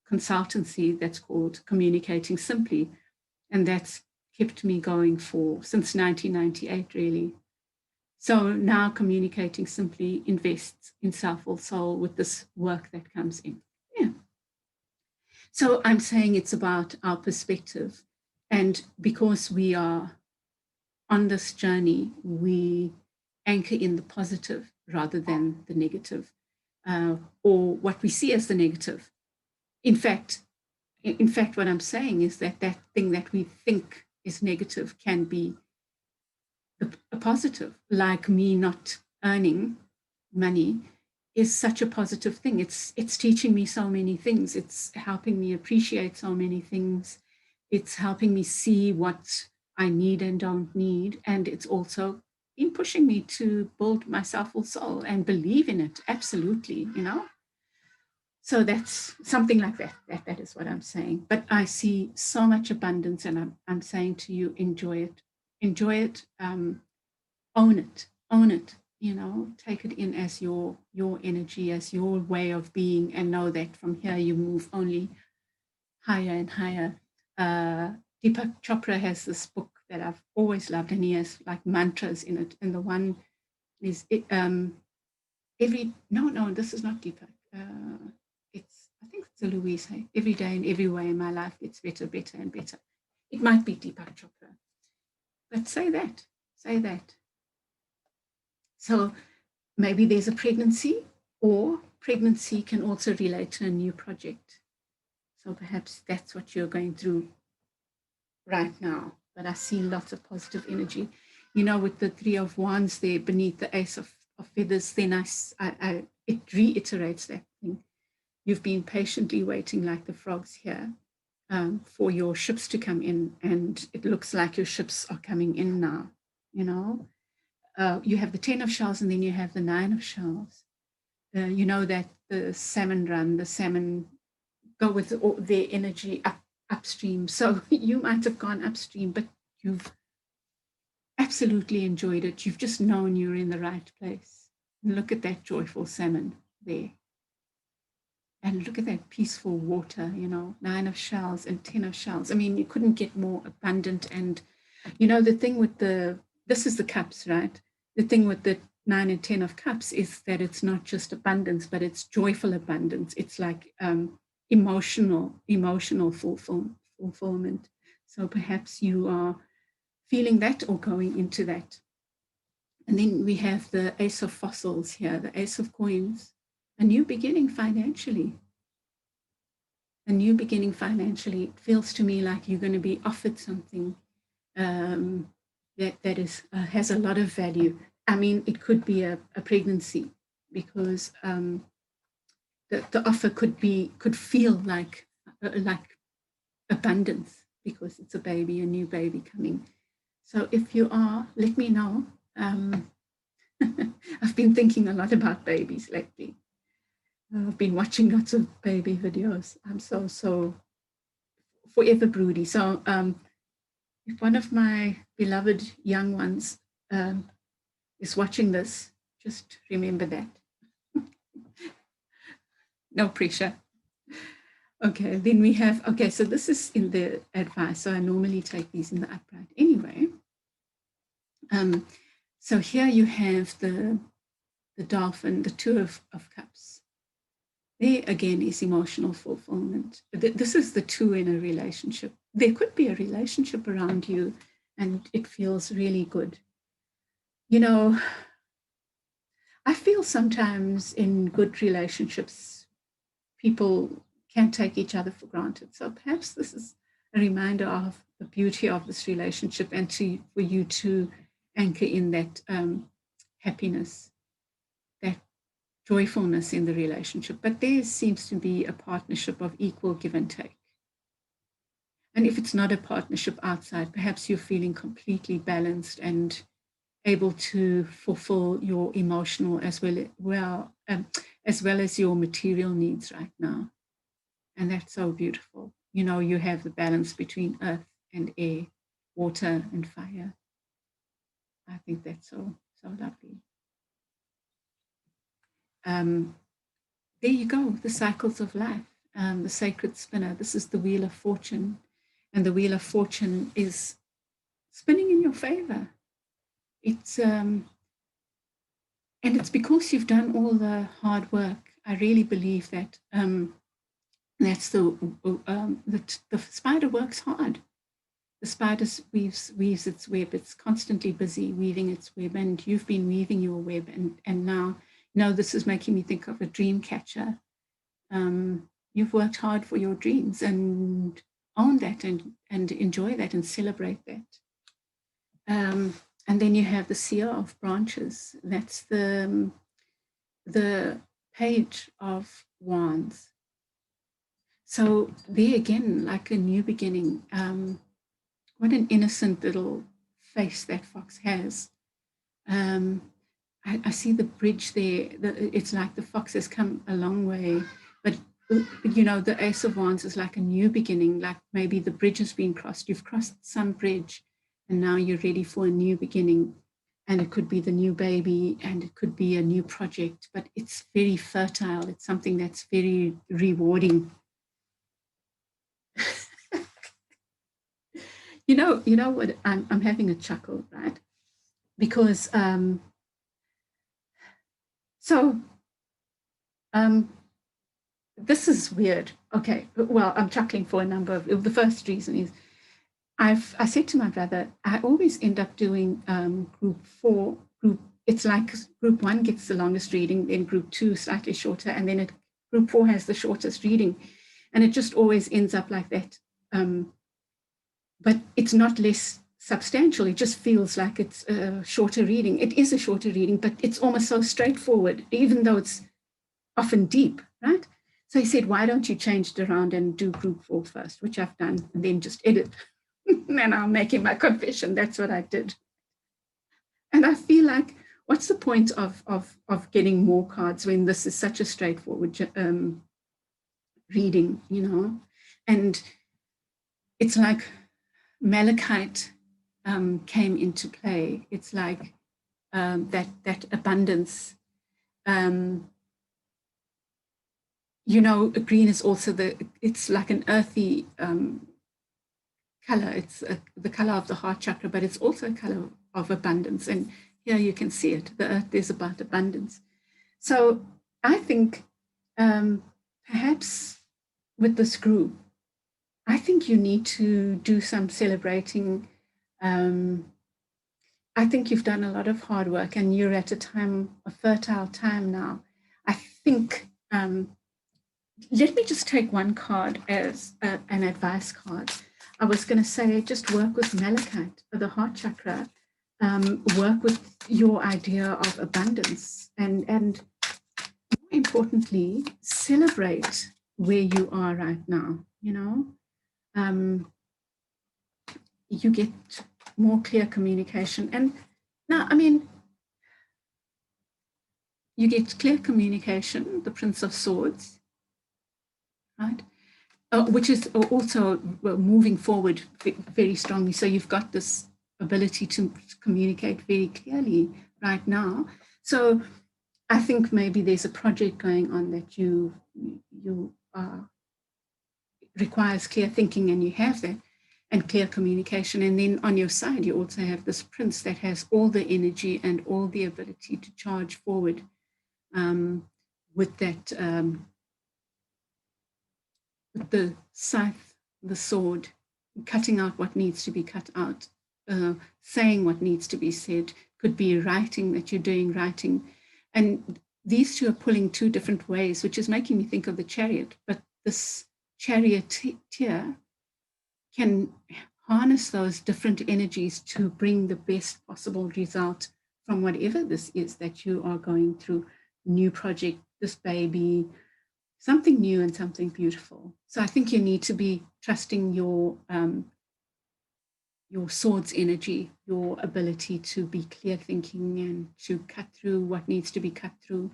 consultancy that's called Communicating Simply, and that's kept me going since 1998, really. So now Communicating Simply invests in Southall Soul with this work that comes in. Yeah. So I'm saying it's about our perspective. And because we are on this journey, we anchor in the positive rather than the negative, or what we see as the negative. In fact, what I'm saying is that thing that we think is negative can be a positive, like me not earning money is such a positive thing. It's teaching me so many things. It's helping me appreciate so many things. It's helping me see what I need and don't need. And it's also been pushing me to build my Southall Soul and believe in it. Absolutely, So that's something like that. That is what I'm saying. But I see so much abundance, and I'm saying to you, enjoy it. Enjoy it. Own it. Take it in as your energy, as your way of being, and know that from here you move only higher and higher. Deepak Chopra has this book that I've always loved, and he has like mantras in it. And the one is this is not Deepak. I think it's a Louise Hay. Every day in every way in my life gets better, better, and better. It might be Deepak Chopra, but say that. So maybe there's a pregnancy, or pregnancy can also relate to a new project. So perhaps that's what you're going through right now. But I see lots of positive energy. With the 3 of Wands there beneath the Ace of Feathers, then it reiterates that thing. You've been patiently waiting like the frogs here for your ships to come in, and it looks like your ships are coming in now. You have the 10 of shells, and then you have the 9 of shells. That the salmon go with their energy upstream. So you might have gone upstream, but you've absolutely enjoyed it. You've just known you're in the right place. And look at that joyful salmon there. And look at that peaceful water, 9 of shells and 10 of shells. I mean, you couldn't get more abundant. And, the thing with this is the cups, right? The thing with the 9 and 10 of cups is that it's not just abundance, but it's joyful abundance. It's like emotional fulfillment. So perhaps you are feeling that or going into that. And then we have the Ace of Fossils here, the Ace of Coins, a new beginning financially. A new beginning financially. It feels to me like you're going to be offered something that is has a lot of value. I mean, it could be a pregnancy, because the offer could feel like abundance, because it's a new baby coming. So if you are, let me know. I've been thinking a lot about babies lately. I've been watching lots of baby videos. I'm so forever broody. So if one of my beloved young ones is watching this, just remember that. No pressure. Okay, then we have, so this is in the advice. So I normally take these in the upright anyway. So here you have the dolphin, the 2 of cups. There again is emotional fulfillment. This is the 2 in a relationship. There could be a relationship around you and it feels really good. I feel sometimes in good relationships, people can't take each other for granted. So perhaps this is a reminder of the beauty of this relationship, and for you to anchor in that happiness, that joyfulness in the relationship. But there seems to be a partnership of equal give and take. And if it's not a partnership outside, perhaps you're feeling completely balanced and able to fulfill your emotional as well as your material needs right now. And that's so beautiful. You know, you have the balance between earth and air, water and fire. I think that's so lovely. There you go, the cycles of life, the sacred spinner. This is the wheel of fortune, and the wheel of fortune is spinning in your favor. It's and it's because you've done all the hard work. I really believe that that's the spider works hard. The spider weaves its web. It's constantly busy weaving its web, and you've been weaving your web, and now, you know, this is making me think of a dream catcher. You've worked hard for your dreams, and own that, and enjoy that, and celebrate that. And then you have the seer of branches. That's the page of wands. So there again, like a new beginning. What an innocent little face that fox has. I see the bridge there. It's like the fox has come a long way, but you know, the Ace of Wands is like a new beginning, like maybe the bridge has been crossed. You've crossed some bridge, and now you're ready for a new beginning. And it could be the new baby, and it could be a new project, but it's very fertile. It's something that's very rewarding. You know what? I'm having a chuckle, right? Because this is weird. Okay, well, I'm chuckling for a number of. The first reason is I said to my brother, I always end up doing group 4. It's like group 1 gets the longest reading, then group 2 slightly shorter, and then group 4 has the shortest reading, and it just always ends up like that. But it's not less substantial. It just feels like it's a shorter reading. It is a shorter reading, but it's almost so straightforward, even though it's often deep, right? So he said, why don't you change it around and do group 4 first, which I've done, and then just edit. And I'm making my confession. That's what I did. And I feel like, what's the point of getting more cards when this is such a straightforward reading, you know? And it's like Malachite came into play. It's like that abundance. You know, green is also it's like an earthy color. It's the color of the heart chakra, but it's also a color of abundance. And here you can see it. The earth is about abundance. So I think perhaps with this group, I think you need to do some celebrating. I think you've done a lot of hard work, and you're at a fertile time now. I think, let me just take one card as an advice card. I was going to say, just work with Malachite, the heart chakra, work with your idea of abundance, and more importantly, celebrate where you are right now, you know. You get more clear communication. And now, I mean, you get clear communication, the Prince of Swords, right? Which is also moving forward very strongly. So you've got this ability to communicate very clearly right now. So I think maybe there's a project going on that you requires clear thinking, and you have that, and clear communication. And then on your side, you also have this prince that has all the energy and all the ability to charge forward with that, with the scythe, the sword, cutting out what needs to be cut out, saying what needs to be said. Could be writing, that you're doing writing. And these two are pulling 2 different ways, which is making me think of the chariot. But this charioteer can harness those different energies to bring the best possible result from whatever this is that you are going through. New project, this baby, something new and something beautiful. So I think you need to be trusting your your swords energy, your ability to be clear thinking and to cut through what needs to be cut through.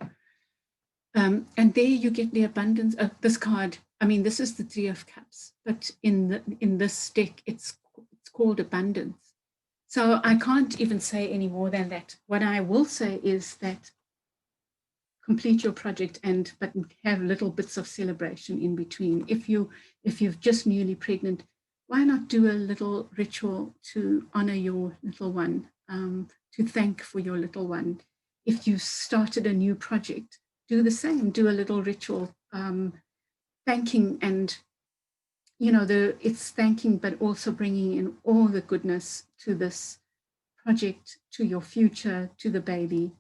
And there you get the abundance of this card. I mean, this is the Three of Cups, but in this deck, it's called abundance. So I can't even say any more than that. What I will say is that complete your project but have little bits of celebration in between. If you've just newly pregnant, why not do a little ritual to honor your little one, to thank for your little one? If you started a new project, do the same. Do a little ritual, thanking, and it's thanking, but also bringing in all the goodness to this project, to your future, to the baby,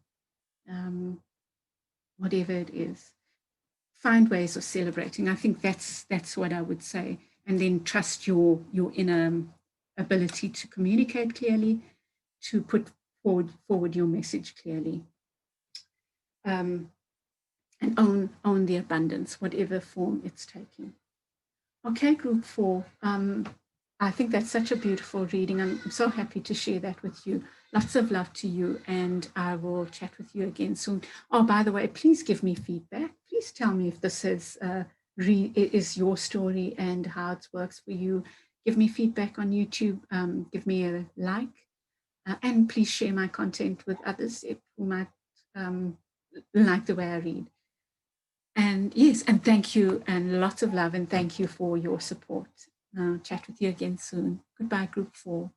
whatever it is. Find ways of celebrating. I think that's what I would say. And then trust your inner ability to communicate clearly, to put forward your message clearly. And own the abundance, whatever form it's taking. Okay, group 4. I think that's such a beautiful reading. I'm so happy to share that with you. Lots of love to you, and I will chat with you again soon. Oh, by the way, please give me feedback. Please tell me if this is your story and how it works for you. Give me feedback on YouTube. Give me a like, and please share my content with others who might like the way I read. And yes, and thank you, and lots of love, and thank you for your support. Chat with you again soon. Goodbye, group 4.